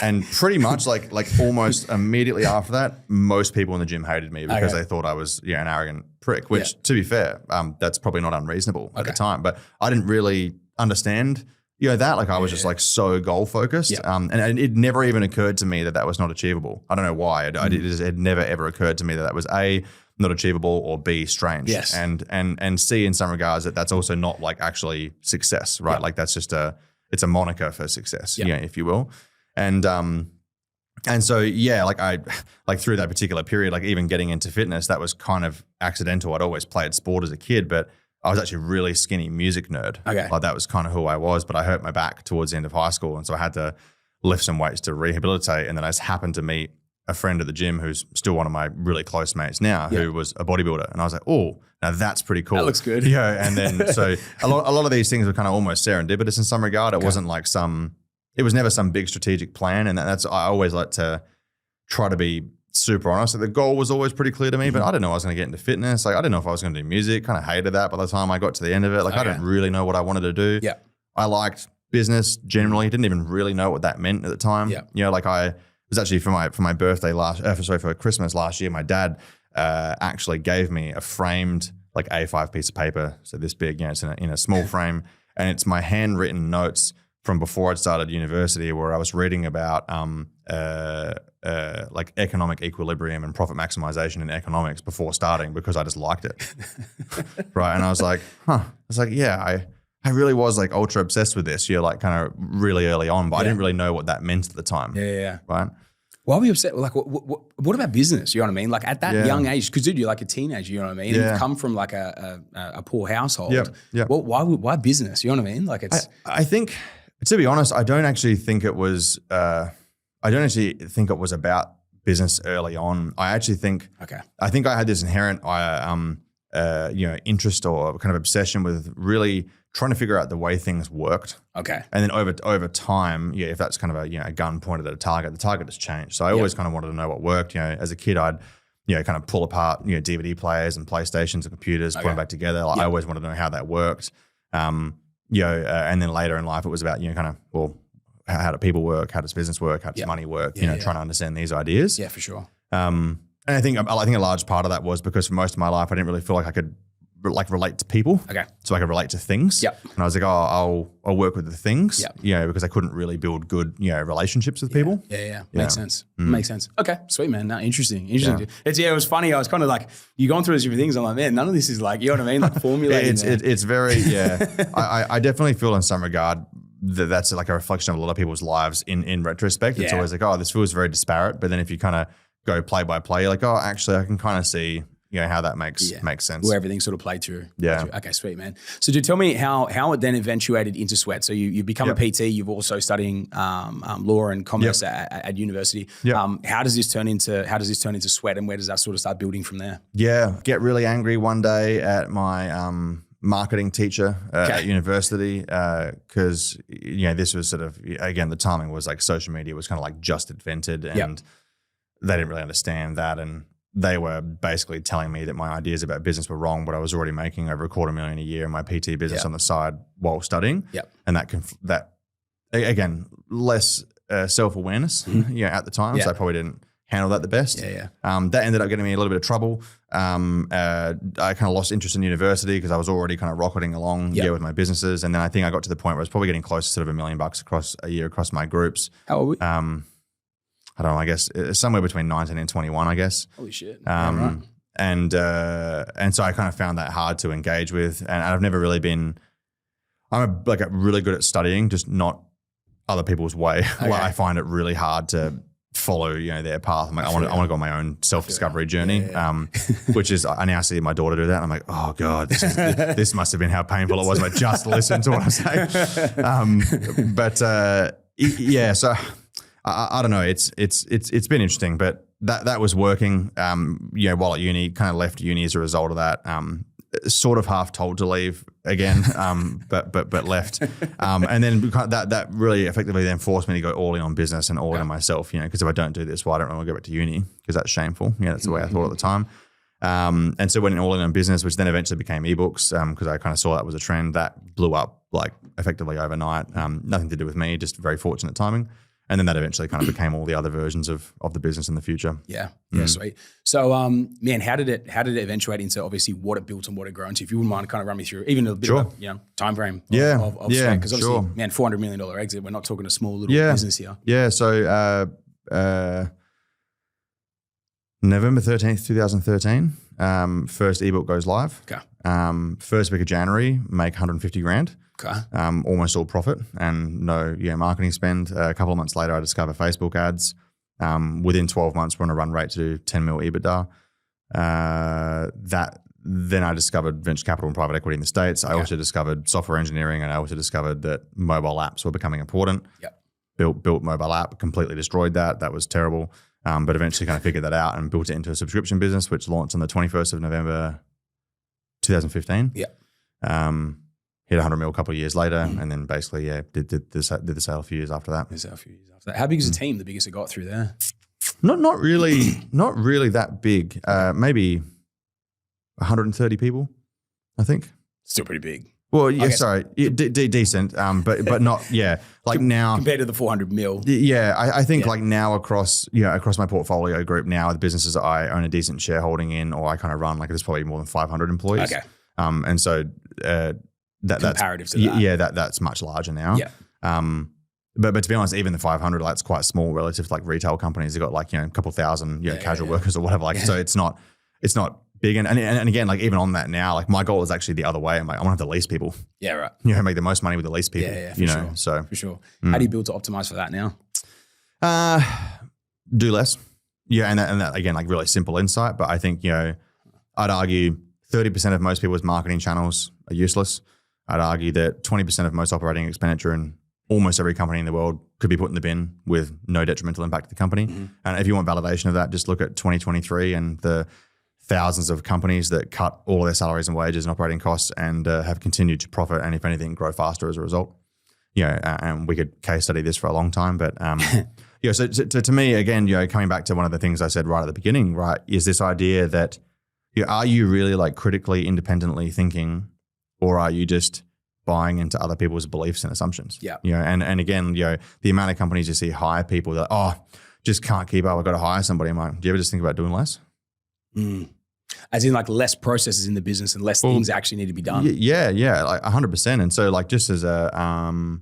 And pretty much like almost immediately after that, most people in the gym hated me because they thought I was an arrogant prick. Which, to be fair, that's probably not unreasonable at the time. But I didn't really understand that. Like I was just like so goal focused. And it never even occurred to me that was not achievable. I don't know why. It had never ever occurred to me that was A, not achievable, or B, strange.
Yes.
And C, in some regards, that's also not like actually success, right? Like that's just it's a moniker for success, if you will. And so, like through that particular period, like even getting into fitness, that was kind of accidental. I'd always played sport as a kid, but I was actually a really skinny music nerd.
Okay.
Like that was kind of who I was, but I hurt my back towards the end of high school. And so I had to lift some weights to rehabilitate. And then I just happened to meet a friend at the gym who's still one of my really close mates now, who was a bodybuilder. And I was like, oh, now that's pretty cool.
That looks good.
And then so a lot of these things were kind of almost serendipitous in some regard. It wasn't like it was never some big strategic plan. And I always like to try to be super honest. So the goal was always pretty clear to me, but I didn't know I was going to get into fitness. Like I didn't know if I was going to do music. Kind of hated that by the time I got to the end of it. Like I didn't really know what I wanted to do.
Yeah.
I liked business generally. Didn't even really know what that meant at the time. Yeah. Like I was actually for my birthday for Christmas last year, my dad actually gave me a framed like A5 piece of paper. So this big, it's in a small frame, and it's my handwritten notes from before I'd started university, where I was reading about like economic equilibrium and profit maximization in economics before starting, because I just liked it. Right. And I was like, I really was like ultra obsessed with this, like kind of really early on, but I didn't really know what that meant at the time.
Yeah.
Right.
Why were you upset? Like, what about business? You know what I mean? Like at that young age, because dude, you're like a teenager, you know what I mean? And you've come from like a poor household.
Yeah.
Well, why business? You know what I mean? Like it's.
I think, to be honest, I don't actually think it was about business early on. I actually think, I think I had this inherent, interest or kind of obsession with really trying to figure out the way things worked.
Okay.
And then over time, if that's kind of a gun pointed at a target, the target has changed. So I always kind of wanted to know what worked. As a kid, I'd kind of pull apart DVD players and PlayStations and computers, put them back together. Like I always wanted to know how that worked. And then later in life, it was about how do people work? How does business work? How does money work? Trying to understand these ideas.
Yeah, for sure.
And I think a large part of that was because for most of my life, I didn't really feel like I could relate to people. Okay. So I could relate to things. Yep. And I was like, I'll work with the things. Yep. Because I couldn't really build good, relationships with people.
Yeah. Makes sense. Makes sense. Okay. Sweet, man. No, interesting. Yeah. It was funny. I was kind of like, you're going through these different things. I'm like, man, none of this is like, you know what I mean? Like formulating.
It's very, I definitely feel in some regard that's like a reflection of a lot of people's lives in retrospect. It's always like, this feels very disparate. But then if you kind of go play by play, you're like, actually I can kind of see how that makes sense.
Where everything sort of played through.
Yeah.
Okay, sweet, man. So dude, tell me how it then eventuated into Sweat. So you become a PT, you've also studying law and commerce at university. Yep. How does this turn into Sweat, and where does that sort of start building from there?
Yeah. Get really angry one day at my marketing teacher at university because this was sort of, again, the timing was like social media was kind of like just invented, and they didn't really understand that, and they were basically telling me that my ideas about business were wrong, but I was already making over $250,000 a year in my PT business on the side while studying. Yep. And that again, less self-awareness, at the time. So I probably didn't handle that the best. That ended up getting me a little bit of trouble. I kind of lost interest in university because I was already kind of rocketing along with my businesses. And then I think I got to the point where I was probably getting close to sort of $1 million across a year across my groups.
How old?
I don't know, I guess somewhere between 19 and 21, I guess.
Holy shit.
Right. And so I kind of found that hard to engage with. And I've never really been, I'm really good at studying, just not other people's way.
Okay.
Like I find it really hard to follow, their path. I'm like, I want to go on my own self-discovery journey, which is, I now see my daughter do that. And I'm like, oh God, this must have been how painful it was if I just listened to what I'm saying. So I don't know. It's been interesting, but that was working, while at uni, kind of left uni as a result of that. Sort of half told to leave again, but left. And then that really effectively then forced me to go all in on business and all in on myself, because if I don't do this, well, I don't want to go back to uni because that's shameful. That's the way I thought at the time. And so went all in on business, which then eventually became ebooks because I kind of saw that was a trend that blew up like effectively overnight. Nothing to do with me, just very fortunate timing. And then that eventually kind of became all the other versions of the business in the future.
Yeah, sweet. So, man, how did it eventuate into obviously what it built and what it grew into? If you wouldn't mind kind of run me through even a bit of a, time frame. Because obviously, man, $400 million exit. We're not talking a small little business here.
Yeah. So November 13th, 2013, first ebook goes live.
Okay.
First week of January, make 150 grand.
Okay.
Almost all profit and no marketing spend. A couple of months later, I discover Facebook ads. Within 12 months, we're on a run rate to do 10 mil EBITDA. Then I discovered venture capital and private equity in the States. I also discovered software engineering, and I also discovered that mobile apps were becoming important. Yep. Built mobile app, completely destroyed that. That was terrible. But eventually kind of figured that out and built it into a subscription business, which launched on the 21st of November, 2015.
Yeah.
Hit 100 mil a couple of years later, and then basically, did the sale a few years after that.
How big is the team? The biggest it got through there?
Not really that big. Maybe 130 people, I think.
Still pretty big.
Well, decent, but not, like now.
Compared to the 400 mil.
Yeah, I think like now across my portfolio group now, the businesses that I own a decent shareholding in or I kind of run, like there's probably more than 500 employees.
Okay.
And so that's
comparative to that.
Yeah, that's much larger now.
Yeah.
But to be honest, even the 500, that's quite small relative to like retail companies. They've got like, a couple thousand, casual workers or whatever. Like, so it's not big. And again, like even on that now, like my goal is actually the other way. I'm like, I want to have the least people.
Yeah, right.
Make the most money with the least people.
Yeah, for sure.
So
for sure. How do you build to optimize for that now?
Do less. Yeah, and that again, like really simple insight. But I think, I'd argue 30% of most people's marketing channels are useless. I'd argue that 20% of most operating expenditure in almost every company in the world could be put in the bin with no detrimental impact to the company. Mm-hmm. And if you want validation of that, just look at 2023 and the thousands of companies that cut all of their salaries and wages and operating costs and have continued to profit and if anything grow faster as a result. And we could case study this for a long time, but so to me again, coming back to one of the things I said right at the beginning, right, is this idea that are you really like critically independently thinking, or are you just buying into other people's beliefs and assumptions?
Yeah.
And again, the amount of companies you see hire people that just can't keep up, I've got to hire somebody. I'm like, do you ever just think about doing less?
As in like less processes in the business and less things actually need to be done.
Yeah, like 100%. And so like just as a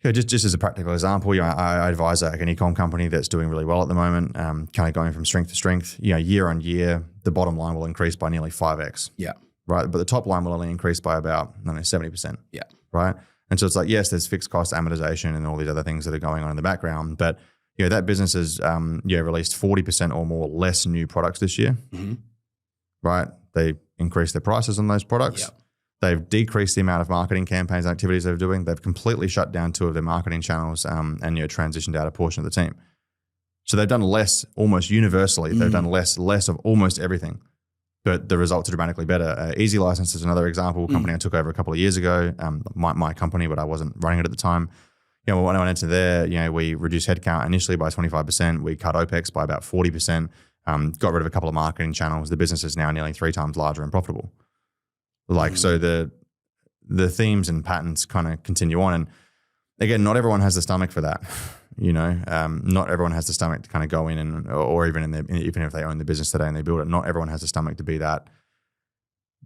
just as a practical example, I advise like an e-com company that's doing really well at the moment, kind of going from strength to strength. Year on year, the bottom line will increase by nearly 5x.
Yeah.
Right, but the top line will only increase by about 70%.
Yeah.
Right, and so it's like yes, there's fixed cost amortization and all these other things that are going on in the background, but that business has released 40% or more less new products this year. Mm-hmm. Right, they increased their prices on those products. Yeah. They've decreased the amount of marketing campaigns and activities they're doing. They've completely shut down 2 of their marketing channels and transitioned out a portion of the team. So they've done less almost universally. They've done less of almost everything. But the results are dramatically better. Easy License is another example. Company I took over a couple of years ago. My company, but I wasn't running it at the time. When I went into there, we reduced headcount initially by 25%. We cut OPEX by about 40%. Got rid of a couple of marketing channels. The business is now nearly 3 times larger and profitable. So the themes and patterns kind of continue on. again, not everyone has the stomach for that. Not everyone has the stomach to kind of go in or even even if they own the business today and they build it, not everyone has the stomach to be that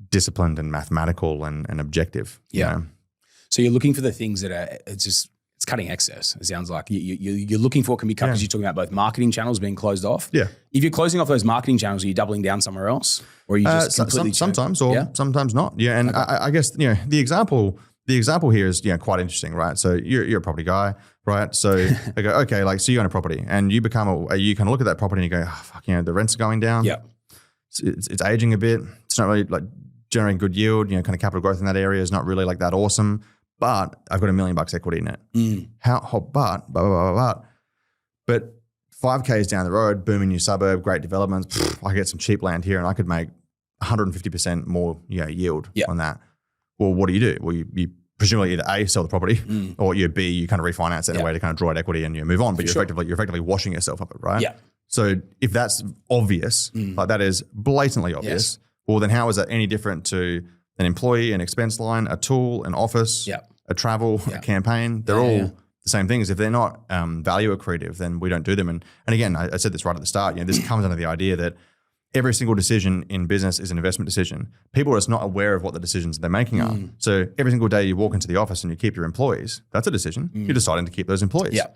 disciplined and mathematical and objective.
Yeah. So you're looking for the things that are, it's cutting excess. It sounds like you're looking for what can be cut because you're talking about both marketing channels being closed off.
Yeah.
If you're closing off those marketing channels, are you doubling down somewhere else, or are you just completely
sometimes or sometimes not? Yeah. And I guess the example here is quite interesting, right? So you're a property guy, right? So I go, okay, like, so you own a property and you you kind of look at that property and you go, oh, fuck, the rents are going down.
Yeah.
It's aging a bit. It's not really like generating good yield. Kind of capital growth in that area is not really like that awesome. But I've got $1 million equity in it. But 5Ks down the road, booming new suburb, great developments. I get some cheap land here and I could make 150% more yield on that. Well, what do? Well, you presumably either A, sell the property, or B, you kind of refinance it in a way to kind of draw out equity and you move on. But you're effectively washing yourself up, right?
Yeah.
So if that's obvious, like that is blatantly obvious, well, then how is that any different to an employee, an expense line, a tool, an office, a travel, a campaign? They're all the same things. If they're not value accretive, then we don't do them. And again, I said this right at the start, this comes under the idea that every single decision in business is an investment decision. People are just not aware of what the decisions they're making are. So every single day you walk into the office and you keep your employees, that's a decision. You're deciding to keep those employees.
Yeah.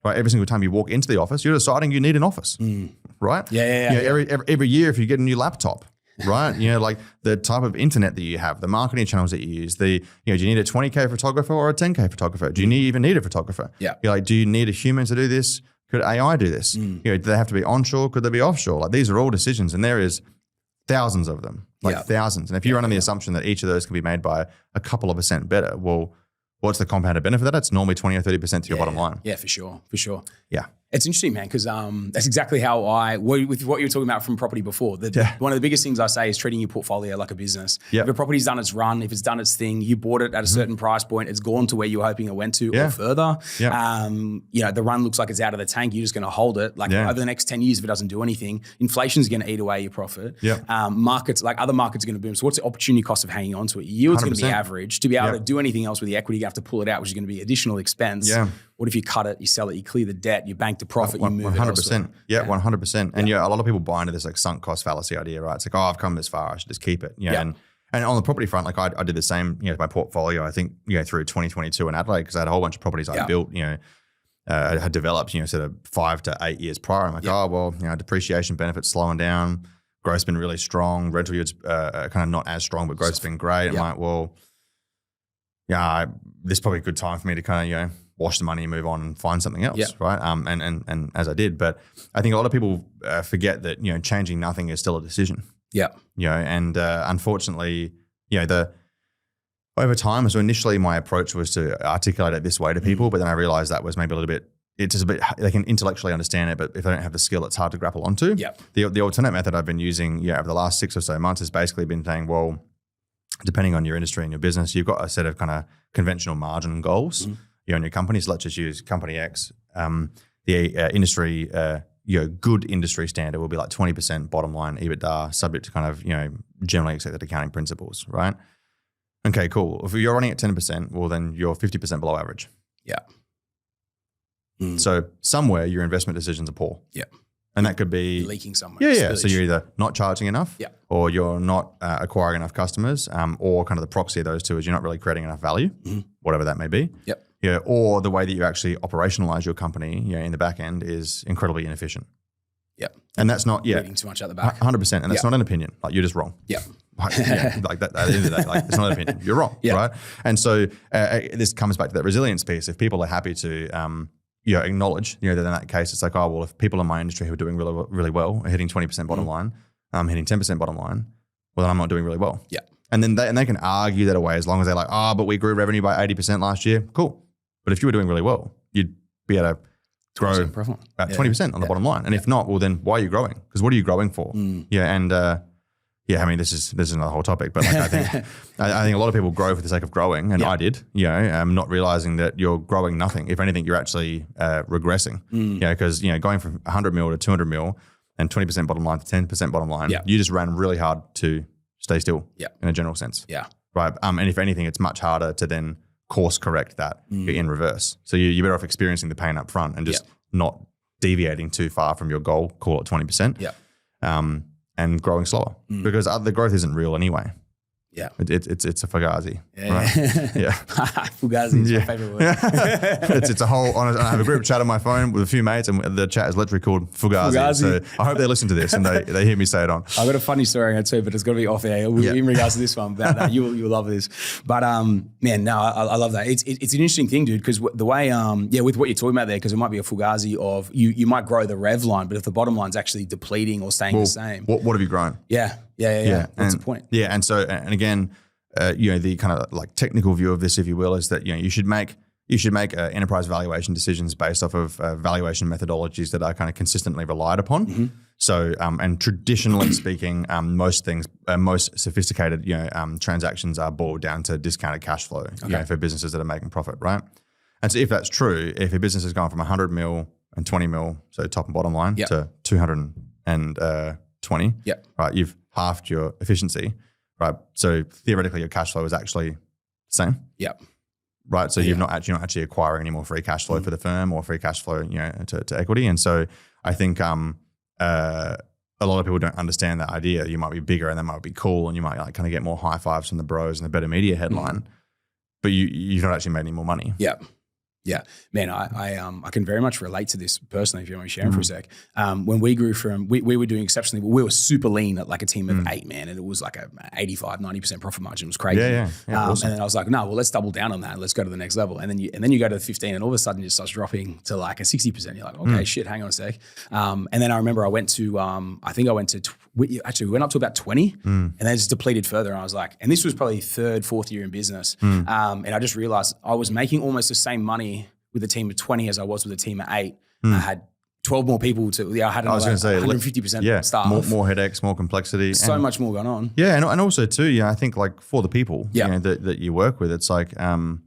Right. Every single time you walk into the office, you're deciding you need an office. Right? Every year if you get a new laptop, right? Like the type of internet that you have, the marketing channels that you use, do you need a 20K photographer or a 10K photographer? Do you even need a photographer?
Yeah.
You're like, do you need a human to do this? Could AI do this? Do they have to be onshore? Could they be offshore? Like these are all decisions and there is thousands of them, thousands. And if you're running the assumption that each of those can be made by a couple of % better, well, what's the compounded benefit of that? It's normally 20 or 30% to your bottom line.
Yeah, for sure.
Yeah.
It's interesting, man, because that's exactly how with what you were talking about from property before. One of the biggest things I say is treating your portfolio like a business. If a property's done its run, if it's done its thing, you bought it at a certain price point, it's gone to where you were hoping it went to or further. The run looks like it's out of the tank. You're just going to hold it. Over the next 10 years, if it doesn't do anything, inflation's going to eat away your profit. Markets, like other markets, are going to boom. So what's the opportunity cost of hanging on to it? Your yield's going to be average. To be able to do anything else with the equity, you have to pull it out, which is going to be additional expense. What if you cut it, you sell it, you clear the debt, you bank the profit, you move
100%.
it?
100%. And a lot of people buy into this like sunk cost fallacy idea, right? It's like, I've come this far, I should just keep it. And on the property front, like I did the same, my portfolio, I think, through 2022 in Adelaide, because I had a whole bunch of properties I built, had developed, sort of 5 to 8 years prior. I'm like, depreciation benefits slowing down, growth's been really strong, rental yields kind of not as strong, but growth's been great. I'm like, well, this is probably a good time for me to kind of, wash the money and move on and find something else, right? And as I did, but I think a lot of people forget that changing nothing is still a decision. And unfortunately, over time. So initially, my approach was to articulate it this way to people, but then I realized that was maybe a little bit. It's just a bit. They can intellectually understand it, but if they don't have the skill, it's hard to grapple onto. The alternate method I've been using, over the last 6 or so months has basically been saying, well, depending on your industry and your business, you've got a set of kind of conventional margin goals. In your company, so let's just use company X. The industry, good industry standard will be like 20% bottom line EBITDA, subject to kind of, generally accepted accounting principles, right? Okay, cool. If you're running at 10%, well, then you're 50% below average. So somewhere your investment decisions are poor. And that could be
leaking somewhere.
Yeah. So you're either not charging enough, or you're not acquiring enough customers, or kind of the proxy of those two is you're not really creating enough value, whatever that may be. Or the way that you actually operationalize your company, in the back end is incredibly inefficient. And that's not
leaving too much at the back.
100%, and that's not an opinion. Like you're just wrong. Like that, at the end of the day, like it's not an opinion. You're wrong, right? And so this comes back to that resilience piece. If people are happy to acknowledge, that in that case, it's like, oh, well, if people in my industry who are doing really, really well are hitting 20% bottom line, I'm hitting 10% bottom line, well, then I'm not doing really well. And then they can argue that away as long as they're like, but we grew revenue by 80% last year. Cool. But if you were doing really well, you'd be able to grow about 20% on the bottom line. And if not, well, then why are you growing? Because what are you growing for? I mean, this is another whole topic, but like I think a lot of people grow for the sake of growing, and I did, not realizing that you're growing nothing. If anything, you're actually regressing, because going from 100 mil to 200 mil and 20% bottom line to 10% bottom line, you just ran really hard to stay still in a general sense. Right. And if anything, it's much harder to then course correct that in reverse. So you're better off experiencing the pain up front and just not deviating too far from your goal, call it 20%.
Yeah.
And growing slower because the growth isn't real anyway.
Yeah.
It's a fugazi.
Yeah.
Right? Yeah.
Fugazi is my favorite word.
It's a whole, I have a group chat on my phone with a few mates and the chat is literally called Fugazi. So I hope they listen to this and they hear me say it on.
I've got a funny story on too, but it's got to be off air in regards to this one. But you'll love this. But man, no, I love that. It's an interesting thing, dude, because the way, with what you're talking about there, because it might be a Fugazi of you might grow the rev line, but if the bottom line's actually depleting or staying the same.
What have you grown?
Yeah. What's the point?
Yeah. And so, and again, the kind of like technical view of this, if you will, is that, you should make enterprise valuation decisions based off of valuation methodologies that are kind of consistently relied upon. Mm-hmm. So, and traditionally speaking, most sophisticated, transactions are boiled down to discounted cash flow, for businesses that are making profit, right? And so if that's true, if a business has gone from 100 mil and 20 mil, so top and bottom line, to 220, right, you've halved your efficiency, right? So theoretically, your cash flow is actually the same.
Yep.
Right. So you're not actually acquiring any more free cash flow for the firm or free cash flow, to equity. And so I think a lot of people don't understand that idea. You might be bigger and that might be cool, and you might kind of get more high fives from the bros and the better media headline, but you've not actually made any more money.
Yeah. Yeah, man, I can very much relate to this personally, if you want me to share for a sec. When we grew from, we were doing exceptionally well. We were super lean at like a team of 8, man, and it was like a 85, 90% profit margin. It was crazy.
Yeah, awesome.
And then I was like, no, well, let's double down on that. Let's go to the next level. And then you go to the 15 and all of a sudden it starts dropping to like a 60%. You're like, okay, shit, hang on a sec. And then I remember I went to, we went up to about 20 and then it just depleted further. And I was like, and this was probably 3rd, 4th year in business. And I just realized I was making almost the same money with a team of 20 as I was with a team of 8. I had 12 more people I had 150% staff.
More headaches, more complexity.
So much more going on.
Yeah, and also too, I think like for the people that you work with, it's like, I'm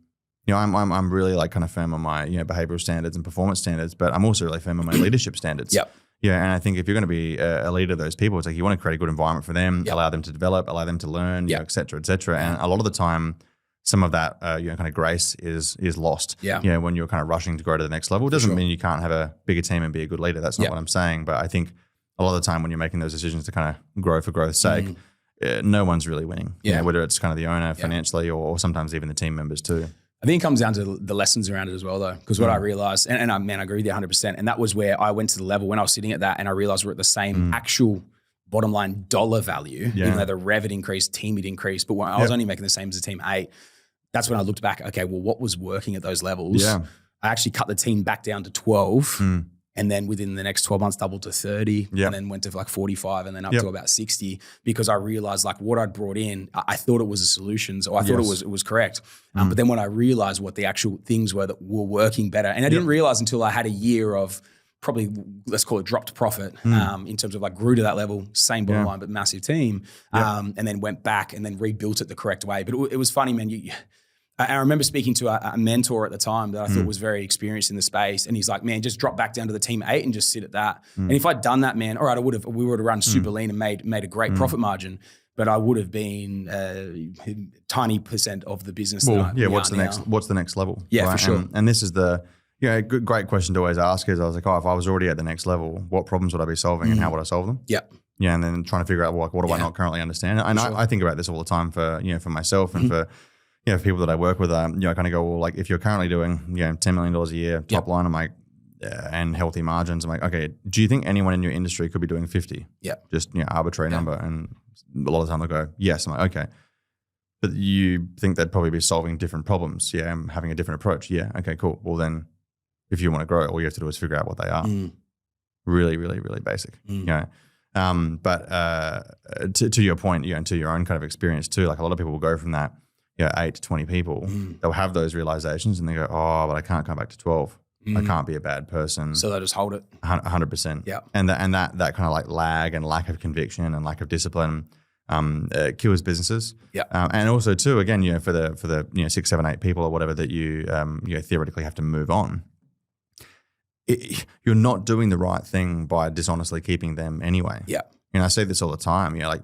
really like kind of firm on my, behavioral standards and performance standards, but I'm also really firm on my leadership standards.
Yep.
Yeah, and I think if you're going to be a leader of those people, it's like you want to create a good environment for them, allow them to develop, allow them to learn, et cetera, et cetera. And a lot of the time, some of that, kind of grace is lost. Yeah. When you're kind of rushing to grow to the next level. It doesn't mean you can't have a bigger team and be a good leader. That's not what I'm saying. But I think a lot of the time when you're making those decisions to kind of grow for growth's sake, no one's really winning. Yeah. Whether it's kind of the owner financially or sometimes even the team members too.
I think it comes down to the lessons around it as well, though, because what I realized, and I agree with you 100%. And that was where I went to the level when I was sitting at that, and I realized we're at the same actual bottom line dollar value, even though the rev had increased, team had increased, but when I was only making the same as a team 8. That's when I looked back, okay, well, what was working at those levels? Yeah. I actually cut the team back down to 12 and then within the next 12 months doubled to 30 and then went to like 45 and then up to about 60 because I realized like what I'd brought in, I thought it was a solution. So I thought it was correct. But then when I realized what the actual things were that were working better, and I didn't realize until I had a year of probably, let's call it dropped profit in terms of like grew to that level, same bottom line, but massive team. And then went back and then rebuilt it the correct way. But it was funny, man. I remember speaking to a mentor at the time that I thought was very experienced in the space. And he's like, man, just drop back down to the team 8 and just sit at that. And if I'd done that, man, all right, we would have run super lean and made a great profit margin, but I would have been tiny percent of the business.
What's the next level?
Yeah, right? For sure.
And this is the great question to always ask is I was like, if I was already at the next level, what problems would I be solving and how would I solve them?
Yeah.
Yeah. And then trying to figure out what do I not currently understand? And I think about this all the time for myself and for people that I work with, I kind of go, well, like if you're currently doing, $10 million a year top line, I'm like, and healthy margins, I'm like, okay, do you think anyone in your industry could be doing 50?
Yeah.
Just, arbitrary number. And a lot of the time they'll go, yes. I'm like, okay. But you think they'd probably be solving different problems. Yeah. I'm having a different approach. Yeah. Okay, cool. Well then, if you want to grow, all you have to do is figure out what they are. Really, really, really basic. But to your point, and to your own kind of experience too, like a lot of people will go from that, 8 to 20 people, they'll have those realizations and they go, oh, but I can't come back to 12. I can't be a bad person.
So they just hold it.
100%.
Yeah.
And that kind of like lag and lack of conviction and lack of discipline kills businesses.
Yeah.
And also too, again, for the 6, 7, 8 people or whatever that you theoretically have to move on, you're not doing the right thing by dishonestly keeping them anyway.
Yeah.
I say this all the time. Like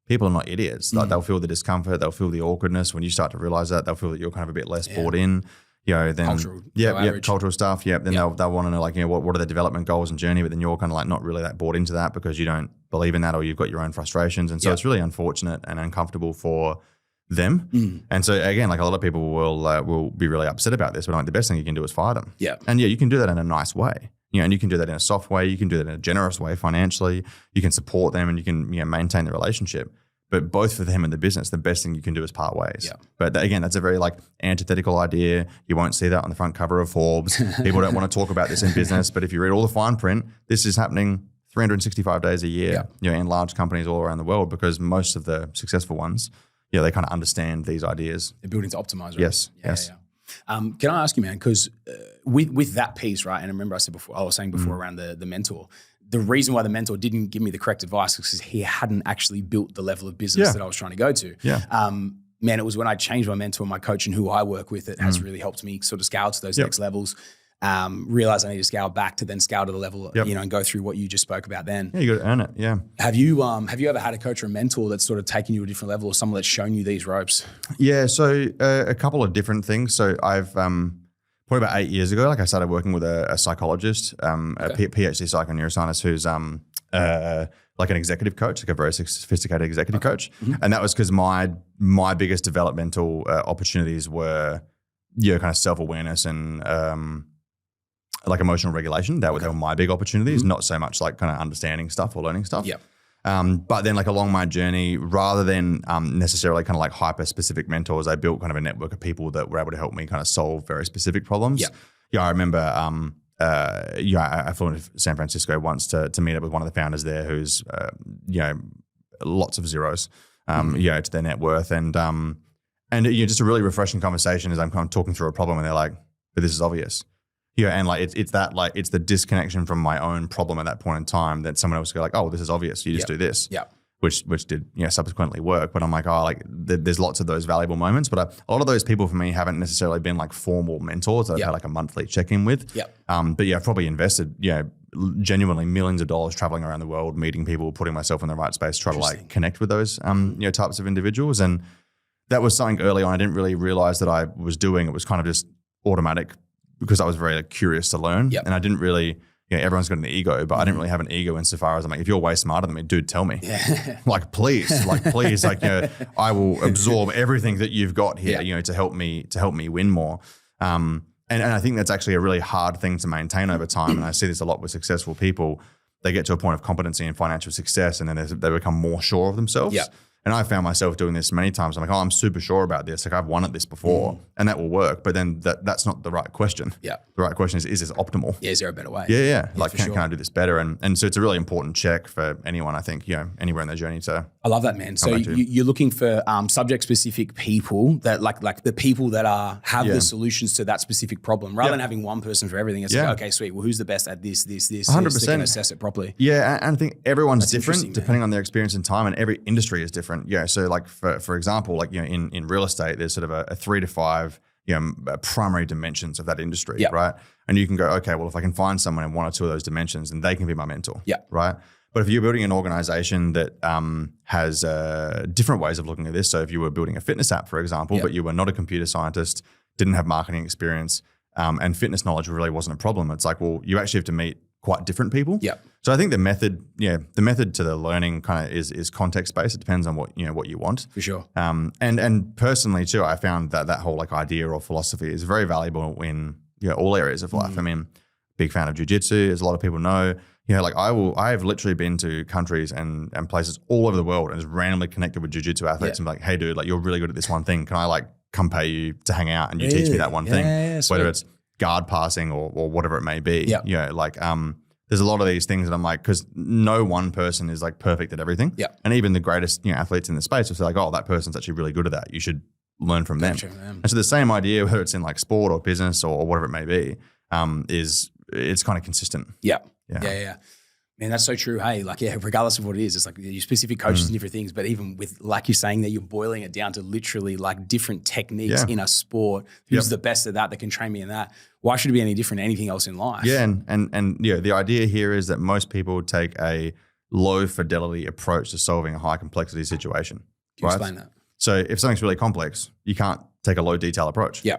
people are not idiots. Like they'll feel the discomfort, they'll feel the awkwardness. When you start to realize that, they'll feel that you're kind of a bit less bought in. Then cultural stuff. Then they'll want to know, like, what are the development goals and journey, but then you're kind of like not really that bought into that because you don't believe in that, or you've got your own frustrations. And so it's really unfortunate and uncomfortable for them. And so again, like a lot of people will be really upset about this, but like the best thing you can do is fire them. And you can do that in a nice way. And you can do that in a soft way. You can do that in a generous way financially. You can support them and you can maintain the relationship. But both for them and the business, the best thing you can do is part ways. But again, that's a very like antithetical idea. You won't see that on the front cover of Forbes. People don't want to talk about this in business. But if you read all the fine print, this is happening 365 days a year, in large companies all around the world, because most of the successful ones, they kind of understand these ideas.
They're building to optimize, right?
Yes.
Can I ask you, man, because with that piece, right, and remember I was saying before around the mentor, the reason why the mentor didn't give me the correct advice is because he hadn't actually built the level of business that I was trying to go to. Man, it was when I changed my mentor, my coach, and who I work with, it has really helped me sort of scale to those next levels. Realize I need to scale back to then scale to the level, and go through what you just spoke about then.
You got to earn it. Yeah.
Have you ever had a coach or a mentor that's sort of taken you to a different level, or someone that's shown you these ropes?
Yeah. So a couple of different things. So I've probably about 8 years ago, like I started working with a psychologist, a PhD psychoneuroscientist who's like an executive coach, like a very sophisticated executive coach. And that was because my biggest developmental opportunities were, kind of self-awareness and like emotional regulation. They were my big opportunities, not so much like kind of understanding stuff or learning stuff. But then like along my journey, rather than necessarily kind of like hyper-specific mentors, I built kind of a network of people that were able to help me kind of solve very specific problems. I remember I flew into San Francisco once to meet up with one of the founders there who's, lots of zeros, to their net worth. And just a really refreshing conversation as I'm kind of talking through a problem and they're like, but this is obvious. And like it's the disconnection from my own problem at that point in time that someone else will go like, oh, this is obvious. You just do this. Which did subsequently work. But I'm like, there's lots of those valuable moments. But a lot of those people for me haven't necessarily been like formal mentors that I've had like a monthly check-in with. But I've probably invested genuinely millions of dollars traveling around the world, meeting people, putting myself in the right space, trying to like connect with those types of individuals. And that was something early on I didn't really realize that I was doing. It was kind of just automatic, because I was very curious to learn. And I didn't really, everyone's got an ego, but I didn't really have an ego insofar as I'm like, if you're way smarter than me, dude, tell me. Like, please, I will absorb everything that you've got here, to help me win more. And I think that's actually a really hard thing to maintain over time. And I see this a lot with successful people. They get to a point of competency and financial success, and then they become more sure of themselves. And I found myself doing this many times. I'm like, I'm super sure about this. Like I've won at this before and that will work. But then that's not the right question. The right question is this optimal? Is there a better way? Like, can I do this better? And so it's a really important check for anyone, I think, anywhere in their journey to.
I love that, man. So you're looking for subject-specific people that like the people that have the solutions to that specific problem, rather than having one person for everything. It's like, okay, sweet. Well, who's the best at this? 100%. They can assess it properly.
And I think everyone's different depending on their experience and time, and every industry is different. So like for example, like in real estate, there's sort of a 3 to 5 primary dimensions of that industry, right? And you can go, okay, well, if I can find someone in 1 or 2 of those dimensions, then they can be my mentor, right? But if you're building an organization that has different ways of looking at this, so if you were building a fitness app, for example, but you were not a computer scientist, didn't have marketing experience, and fitness knowledge really wasn't a problem, it's like, well, you actually have to meet quite different people. So I think the method to the learning kind of is context based. It depends on what you want.
For sure.
And personally too, I found that whole like idea or philosophy is very valuable in all areas of life. I mean, big fan of jiu-jitsu, as a lot of people know. Like I have literally been to countries and places all over the world and just randomly connected with jiu-jitsu athletes and be like, hey dude, like you're really good at this one thing. Can I like come pay you to hang out and you teach me that one thing? Whether it's guard passing or whatever it may be. There's a lot of these things that I'm like, because no one person is like perfect at everything. And even the greatest athletes in the space will say like, oh, that person's actually really good at that. You should learn from them. And so the same idea, whether it's in like sport or business or whatever it may be, it's kind of consistent.
Man, that's so true. Hey, like, regardless of what it is, it's like your specific coaches and different things, but even with, like you're saying that you're boiling it down to literally like different techniques in a sport. Who's the best at that can train me in that? Why should it be any different than anything else in life?
And the idea here is that most people take a low fidelity approach to solving a high complexity situation.
Can you
right?
explain that?
So if something's really complex, you can't take a low detail approach.
Yeah.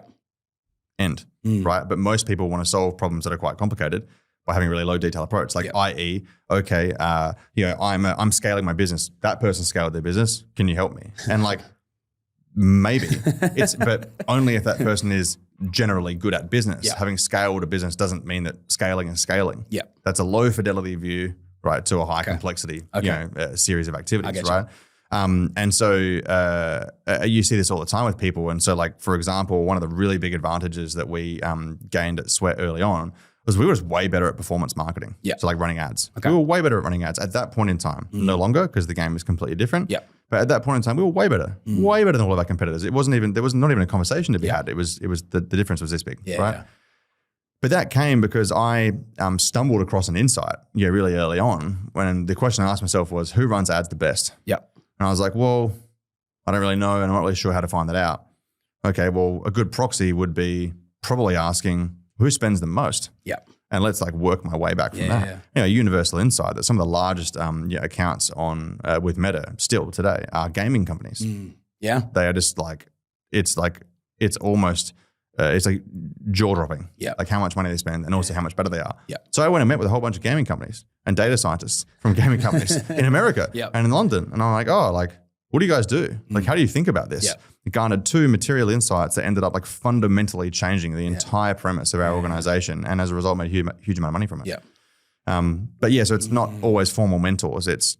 End. Right. But most people want to solve problems that are quite complicated by having a really low detail approach. Like, i.e., okay, I'm scaling my business. That person scaled their business. Can you help me? And like, maybe but only if that person is generally good at business.
Yeah.
Having scaled a business doesn't mean that scaling is scaling.
Yeah.
That's a low fidelity view, right, to a high complexity, series of activities, right? And so you see this all the time with people. And so like, for example, one of the really big advantages that we gained at Sweat early on was we were just way better at performance marketing.
Yeah.
So like running ads.
Okay.
We were way better at running ads at that point in time. No longer, because the game is completely different.
Yeah.
But at that point in time, we were way better than all of our competitors. There was not even a conversation to be had. It was the difference was this big, right? Yeah. But that came because I stumbled across an insight, really early on, when the question I asked myself was, who runs ads the best?
Yeah.
And I was like, well, I don't really know, and I'm not really sure how to find that out. Okay, well, a good proxy would be probably asking who spends the most. Yeah. And let's like work my way back from that. Yeah. Universal insight that some of the largest accounts on with Meta still today are gaming companies. Yeah. They are just like, it's almost, it's like jaw dropping. Yeah. Like how much money they spend and also how much better they are. Yeah. So I went and met with a whole bunch of gaming companies and data scientists from gaming companies in America and in London. And I'm like, what do you guys do? Like, how do you think about this? Yeah. It garnered 2 material insights that ended up like fundamentally changing the entire premise of our organization. And as a result, made a huge amount of money from it. Yeah. But yeah, so it's not always formal mentors. It's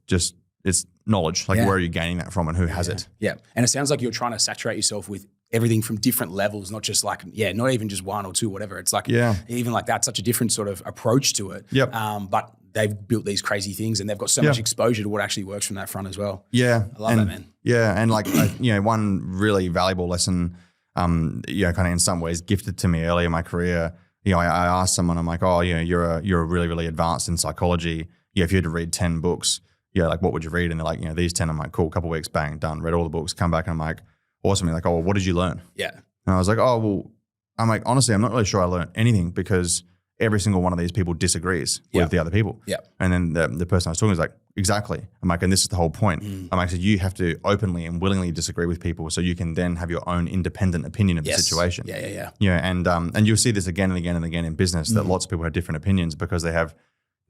knowledge. Like where are you gaining that from and who has it? Yeah. And it sounds like you're trying to saturate yourself with everything from different levels, not just like, not even just 1 or 2, whatever. It's like, even like that's such a different sort of approach to it. Yep. But they've built these crazy things and they've got so much exposure to what actually works from that front as well. Yeah. I love that, man. Yeah. And like, one really valuable lesson, kind of in some ways gifted to me early in my career, I asked someone, I'm like, you're really, really advanced in psychology. If you had to read 10 books, like what would you read? And they're like, these 10. I'm like, cool, couple weeks, bang, done. Read all the books, come back and I'm like, awesome. They're like, well, what did you learn? Yeah. And I was like, I'm like, honestly, I'm not really sure I learned anything because every single one of these people disagrees with the other people. Yeah. And then the person I was talking to was like, exactly. I'm like, and this is the whole point. I'm like, so you have to openly and willingly disagree with people so you can then have your own independent opinion of the situation. Yeah. And you'll see this again and again and again in business that lots of people have different opinions because they have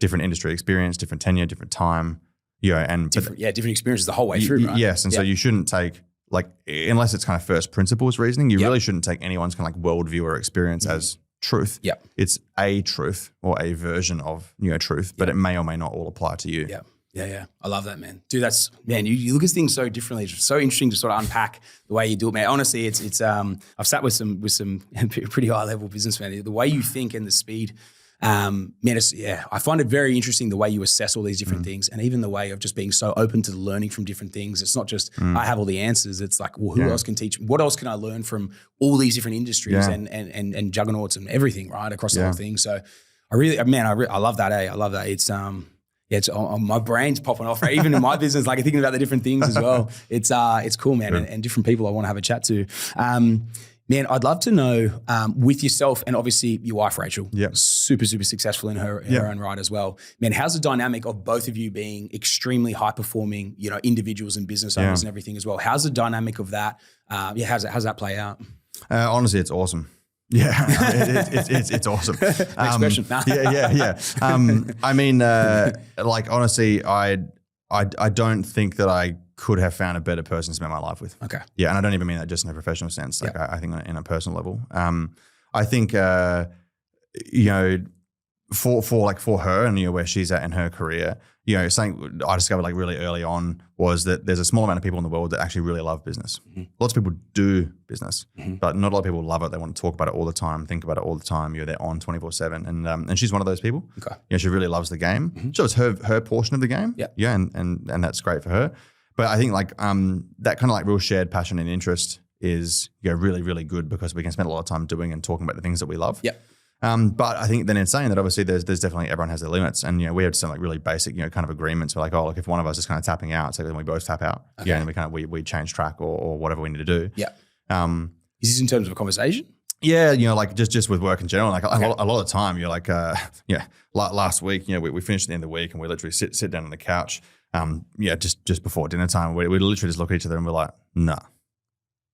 different industry experience, different tenure, different time. And different experiences the whole way through, right? Yes. And so you shouldn't take, like, unless it's kind of first principles reasoning, you really shouldn't take anyone's kind of like worldview or experience as truth. Yeah. It's a truth or a version of truth, but it may or may not all apply to you. Yeah. Yeah. I love that, man. Dude, you look at things so differently. It's so interesting to sort of unpack the way you do it, man. Honestly, it's I've sat with some pretty high level businessmen. The way you think and the speed, man, I find it very interesting the way you assess all these different things and even the way of just being so open to learning from different things. It's not just I have all the answers. It's like, well, who else can teach? What else can I learn from all these different industries and juggernauts and everything, right, across the whole thing. So I love that. I love that. It's it's my brain's popping off. Right? Even in my business, like thinking about the different things as well. It's cool, man, and different people I want to have a chat to. Man, I'd love to know with yourself and obviously your wife, Rachel, super, super successful in her own right as well. Man, how's the dynamic of both of you being extremely high performing, individuals and business owners and everything as well? How's the dynamic of that? How's that play out? Honestly, it's awesome. Yeah, it's awesome. Next question. Yeah. I mean, like honestly, I don't think that I could have found a better person to spend my life with. Okay. Yeah, and I don't even mean that just in a professional sense. Like I think in a personal level. I think for her and where she's at in her career, something I discovered like really early on was that there's a small amount of people in the world that actually really love business. Lots of people do business, but not a lot of people love it. They want to talk about it all the time, think about it all the time. They're on 24/7, and she's one of those people. Okay. She really loves the game. So it's her portion of the game. Yeah. And that's great for her. But I think like that kind of like real shared passion and interest is really, really good because we can spend a lot of time doing and talking about the things that we love. Yeah. But I think then in saying that, obviously there's definitely everyone has their limits, and we have some like really basic kind of agreements. We're like, look, if one of us is kind of tapping out, so then we both tap out. Okay. And we change track or whatever we need to do. Yeah. Is this in terms of a conversation? Yeah, like just with work in general, like a lot of the time, you're like, last week, we finished at the end of the week and we literally sit down on the couch, just before dinner time, we literally just look at each other and we're like, nah,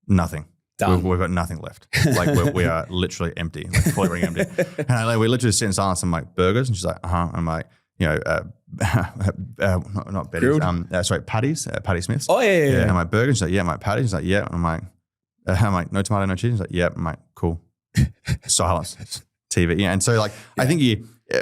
nothing. We've got nothing left. Like we are literally empty, like fully running empty. And we literally sit in silence. I'm like, burgers, and she's like, I'm like, not Betty's, Patty's, Patty Smith's.
Oh yeah.
I'm like, burgers. She's like, yeah. I'm like, Patty's. She's like, yeah. And I'm like, no tomato, no cheese. She's like, yeah. I'm like, cool. Silence. TV. Yeah. And so like, I think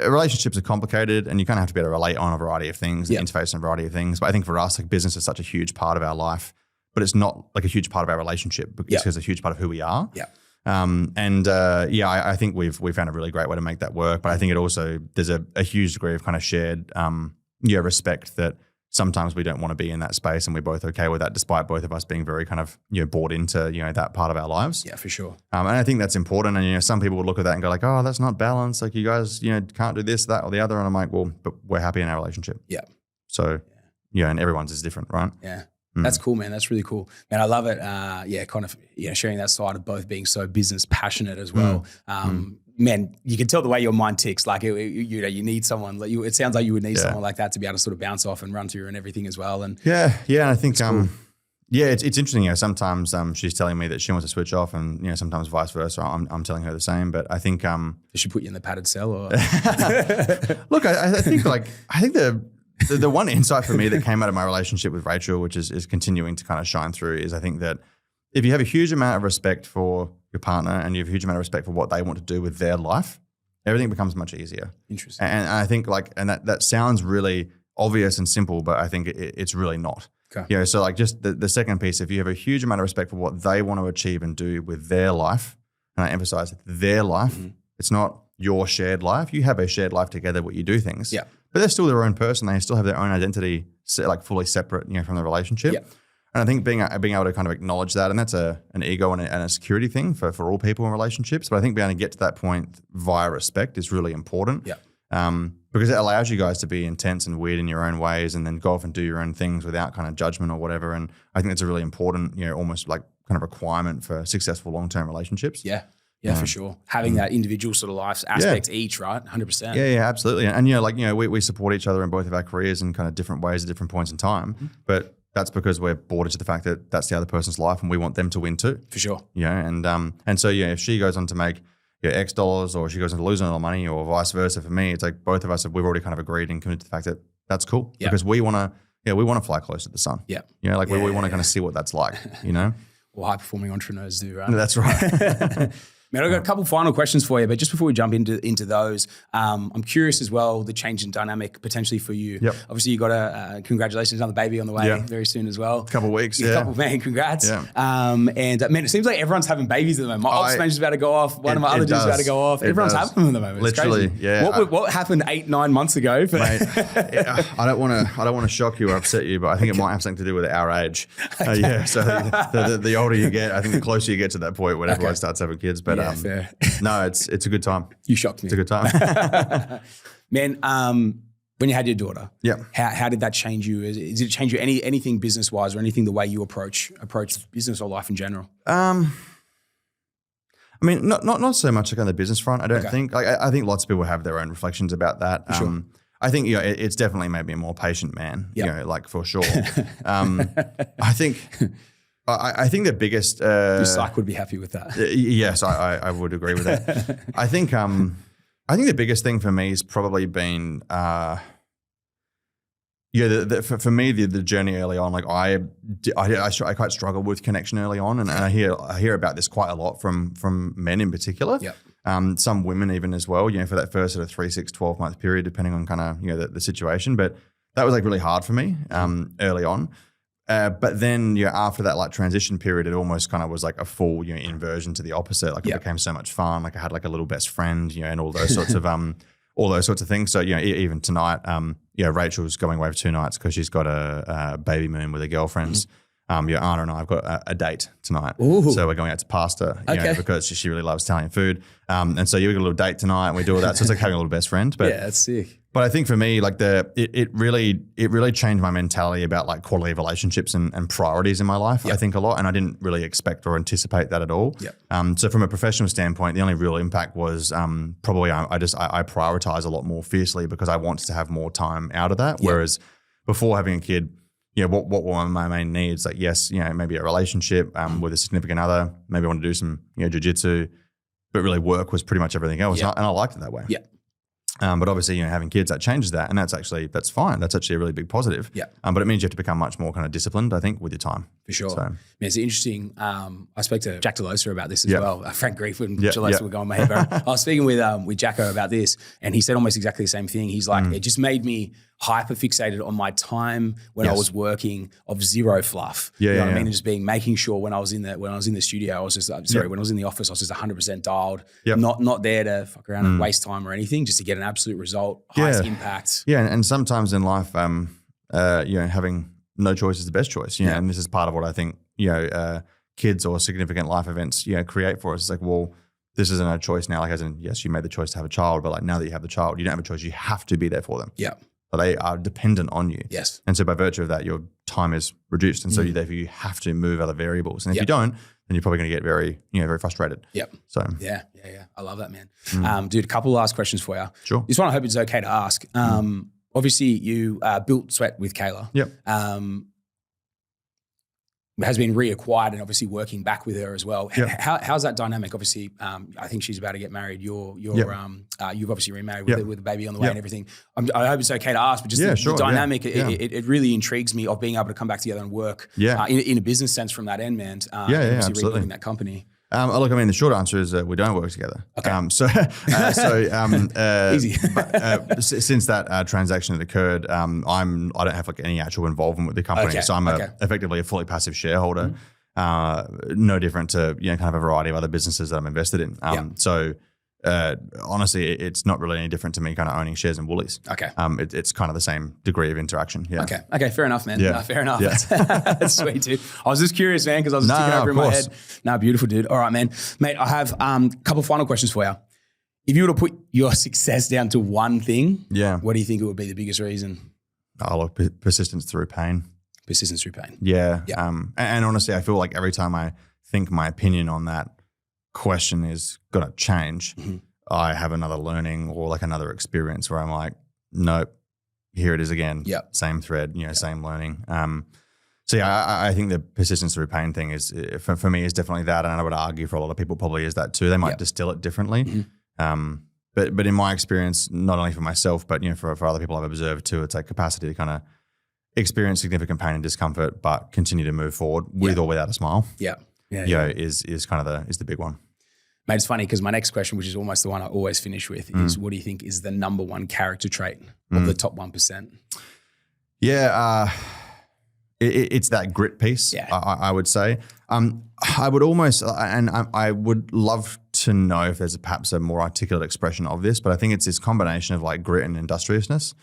relationships are complicated and you kind of have to be able to relate on a variety of things, interface on a variety of things. But I think for us, like business is such a huge part of our life, but it's not like a huge part of our relationship because it's a huge part of who we are.
Yeah.
I think we've found a really great way to make that work. But I think it also, there's a huge degree of kind of shared respect that sometimes we don't want to be in that space and we're both okay with that, despite both of us being very kind of, bought into, that part of our lives.
Yeah, for sure.
And I think that's important. And, some people would look at that and go like, oh, that's not balanced. Like you guys, can't do this, that, or the other. And I'm like, well, but we're happy in our relationship.
Yeah.
So, and everyone's is different, right?
Yeah. That's cool, man. That's really cool. Man, I love it. Sharing that side of both being so business passionate as well. Man, you can tell the way your mind ticks. Like, you need someone. Like it sounds like you would need someone like that to be able to sort of bounce off and run through and everything as well. And
and I think cool. It's interesting. Sometimes she's telling me that she wants to switch off, and sometimes vice versa. I'm telling her the same. But I think
does she put you in the padded cell? Or
look, I think the one insight for me that came out of my relationship with Rachel, which is continuing to kind of shine through, is I think that if you have a huge amount of respect for your partner and you have a huge amount of respect for what they want to do with their life, everything becomes much easier.
Interesting.
And I think that sounds really obvious and simple, but I think it's really not.
Okay.
So like just the second piece, if you have a huge amount of respect for what they want to achieve and do with their life, and I emphasize their life, it's not your shared life. You have a shared life together where you do things.
Yeah.
But they're still their own person. They still have their own identity, like fully separate, from the relationship.
Yeah.
And I think being able to kind of acknowledge that, and that's an ego and a security thing for all people in relationships. But I think being able to get to that point via respect is really important.
Yeah.
Because it allows you guys to be intense and weird in your own ways, and then go off and do your own things without kind of judgment or whatever. And I think that's a really important, almost like kind of requirement for successful long-term relationships.
Yeah. Yeah, for sure. Having that individual sort of life aspect each, right? 100%.
Yeah, absolutely. And we support each other in both of our careers in kind of different ways at different points in time. But that's because we're bought into the fact that that's the other person's life and we want them to win too.
For sure.
And so if she goes on to make X dollars, or she goes on to losing a lot of money, or vice versa for me, it's like both of us, we've already kind of agreed and committed to the fact that that's cool. Yeah. Because we want to fly close to the sun.
Yeah.
We want to kind of see what that's like,
Well, high-performing entrepreneurs do, right?
That's right.
Man, I've got a couple final questions for you, but just before we jump into those, I'm curious as well, the change in dynamic potentially for you.
Yep.
Obviously, you got congratulations on the baby on the way very soon as well.
Couple of weeks,
Man, congrats.
Yeah.
Man, it seems like everyone's having babies at the moment. My ops manager's about to go off. One of my other dudes is about to go off. Everyone's having them at the moment.
Literally,
it's crazy.
yeah.
What happened 8-9 months ago?
Mate, I don't want to shock you or upset you, but I think it might have something to do with our age. So the older you get, I think the closer you get to that point when everyone starts having kids. But
fair.
No, it's a good time.
You shocked me.
It's a good time.
Man, when you had your daughter, how did that change you? Did it change you anything business wise or anything the way you approach business or life in general?
I mean, not so much like on the business front. I don't think. I think lots of people have their own reflections about that.
Sure.
I think it's definitely made me a more patient man. For sure. I think. I think the biggest
your psych would be happy with that.
Yes, I would agree with that. I think the biggest thing for me has probably been for me the journey early on. Like I quite struggled with connection early on, and I hear about this quite a lot from men in particular.
Yep.
Some women even as well. For that first sort of 3, 6, 12 month period, depending on kind of the situation. But that was like really hard for me early on. But then after that like transition period, it almost kind of was like a full inversion to the opposite. Like it became so much fun. Like I had like a little best friend, and all those sorts of things. So even tonight, Rachel's going away for 2 nights because she's got a baby moon with her girlfriends. Anna and I have got a date tonight.
Ooh.
So we're going out to pasta because she really loves Italian food. And so you get a little date tonight and we do all that. So it's like having a little best friend. But
yeah, that's sick.
But I think for me, like it really changed my mentality about like quality of relationships and priorities in my life. I think a lot, and I didn't really expect or anticipate that at all. So from a professional standpoint, the only real impact was probably I prioritize a lot more fiercely because I wanted to have more time out of that. Whereas before having a kid, what were my main needs? Like yes, maybe a relationship with a significant other. Maybe I want to do some jiu-jitsu, but really work was pretty much everything else, and I liked it that way. But obviously, having kids, that changes that. And that's fine. That's actually a really big positive. But it means you have to become much more kind of disciplined, I think, with your time.
For sure. So, it's interesting. I spoke to Jack Delosa about this as well. Frank Grief and Delosa were going my head. But I was speaking with Jacko about this, and he said almost exactly the same thing. He's like, it just made me hyper fixated on my time when I was working of zero fluff. You know what I mean? And just making sure when I was in the studio, I was just when I was in the office, I was just 100% dialed. Not there to fuck around and waste time or anything, just to get an absolute result, highest impact.
And sometimes in life, having no choice is the best choice. And this is part of what I think kids or significant life events create for us. It's like, well, this isn't a choice now. Like as in, yes, you made the choice to have a child, but like now that you have the child, you don't have a choice. You have to be there for them. But they are dependent on you. And so by virtue of that, your time is reduced. And so therefore you have to move other variables. And if you don't, then you're probably going to get very, very frustrated. So
yeah. I love that, man. Dude, a couple of last questions for you.
Sure.
This one I hope it's okay to ask. Obviously you built Sweat with Kayla. Has been reacquired and obviously working back with her as well. How's that dynamic? Obviously, I think she's about to get married. You've obviously remarried with a baby on the way and everything. I hope it's okay to ask, but just the dynamic, it really intrigues me of being able to come back together and work in a business sense from that end, man.
Absolutely.
Rebuilding that company.
Look, I mean, the short answer is we don't work together.
Okay.
Easy. Since that transaction had occurred, I don't have like any actual involvement with the company, so I'm effectively a fully passive shareholder. No different to kind of a variety of other businesses that I'm invested in. So honestly, it's not really any different to me kind of owning shares in Woolies. It's kind of the same degree of interaction.
Okay, fair enough, man. Fair enough. That's sweet, dude. I was just curious, man, because I was just ticking over in my head. Beautiful, dude. All right, man. Mate, I have a couple final questions for you. If you were to put your success down to one thing, what do you think it would be the biggest reason?
Persistence through pain.
Persistence through pain.
And honestly, I feel like every time I think my opinion on that question is going to change, I have another learning or like another experience where I'm like, nope, here it is again. Same thread, same learning. I think the persistence through pain thing is for me is definitely that, and I would argue for a lot of people probably is that too. They might distill it differently. But in my experience, not only for myself, but for other people I've observed too, it's like capacity to kind of experience significant pain and discomfort, but continue to move forward with or without a smile. Is kind of the big one.
Mate, it's funny because my next question, which is almost the one I always finish with, is what do you think is the number one character trait of the top 1%?
It's that grit piece, I would say. I would almost, and I would love to know if there's perhaps a more articulate expression of this, but I think it's this combination of like grit and industriousness.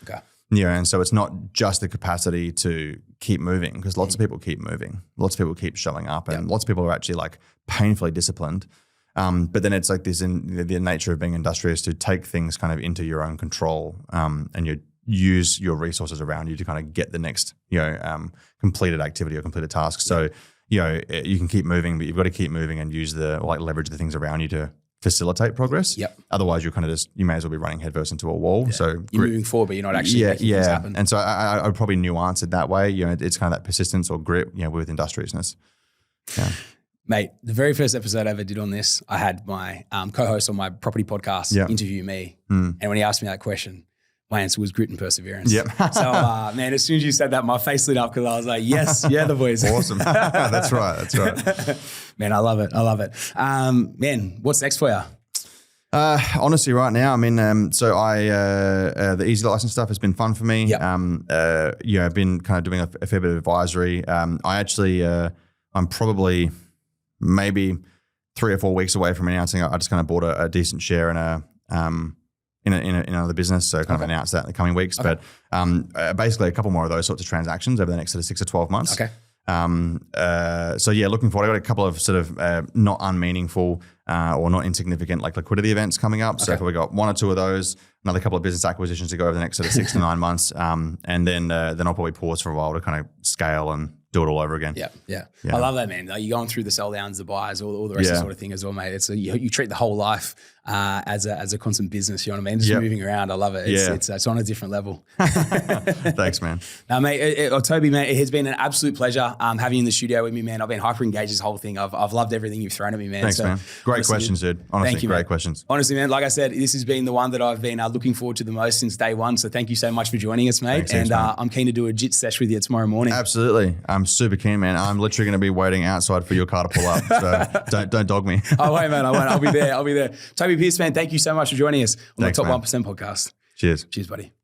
And so it's not just the capacity to keep moving, because lots of people keep moving. Lots of people keep showing up, and lots of people are actually like painfully disciplined. But then it's like this in the nature of being industrious to take things kind of into your own control, and you use your resources around you to kind of get the next, completed activity or completed task. So, you can keep moving, but you've got to keep moving and use leverage the things around you to facilitate progress. Otherwise, you're kind of you may as well be running headfirst into a wall. So
you're moving forward, but you're not actually making things happen.
And so I would probably nuance it that way. It's kind of that persistence or grit, with industriousness.
Mate, the very first episode I ever did on this, I had my co-host on my property podcast interview me. And when he asked me that question, my answer was grit and perseverance. So, man, as soon as you said that, my face lit up because I was like, yes, the boys.
Awesome. That's right.
Man, I love it. Man, what's next for you?
Honestly, right now, I mean, so the easy license stuff has been fun for me. I've been kind of doing a fair bit of advisory. I'm probably maybe 3 or 4 weeks away from announcing I just kind of bought a decent share in another business, so kind of announce that in the coming weeks. But basically a couple more of those sorts of transactions over the next sort of 6 or 12 months. So yeah, looking forward. I got a couple of sort of not unmeaningful or not insignificant like liquidity events coming up. So we got one or two of those, another couple of business acquisitions to go over the next sort of 6 to 9 months, and then I'll probably pause for a while to kind of scale and do it all over again.
Yeah. I love that, man. Like you're going through the sell downs, the buys, all the rest of the sort of thing as well, mate. It's you treat the whole life as a constant business. You know what I mean? Just moving around. I love it. It's on a different level.
Thanks, man.
Now, mate, Tobi, man, it has been an absolute pleasure having you in the studio with me, man. I've been hyper engaged this whole thing. I've loved everything you've thrown at me, man.
Thanks, man. Great questions, dude. Honestly,
thank you,
great
man.
questions.
Honestly, man, like I said, this has been the one that I've been looking forward to the most since day one. So thank you so much for joining us, mate.
Thanks,
I'm keen to do a jit sesh with you tomorrow morning.
Absolutely. I'm super keen, man. I'm literally going to be waiting outside for your car to pull up. So don't dog me.
Oh, wait, man. I won't. I'll be there. Tobi Pearce, man, thank you so much for joining us on the Top 1% podcast.
Cheers.
Cheers, buddy.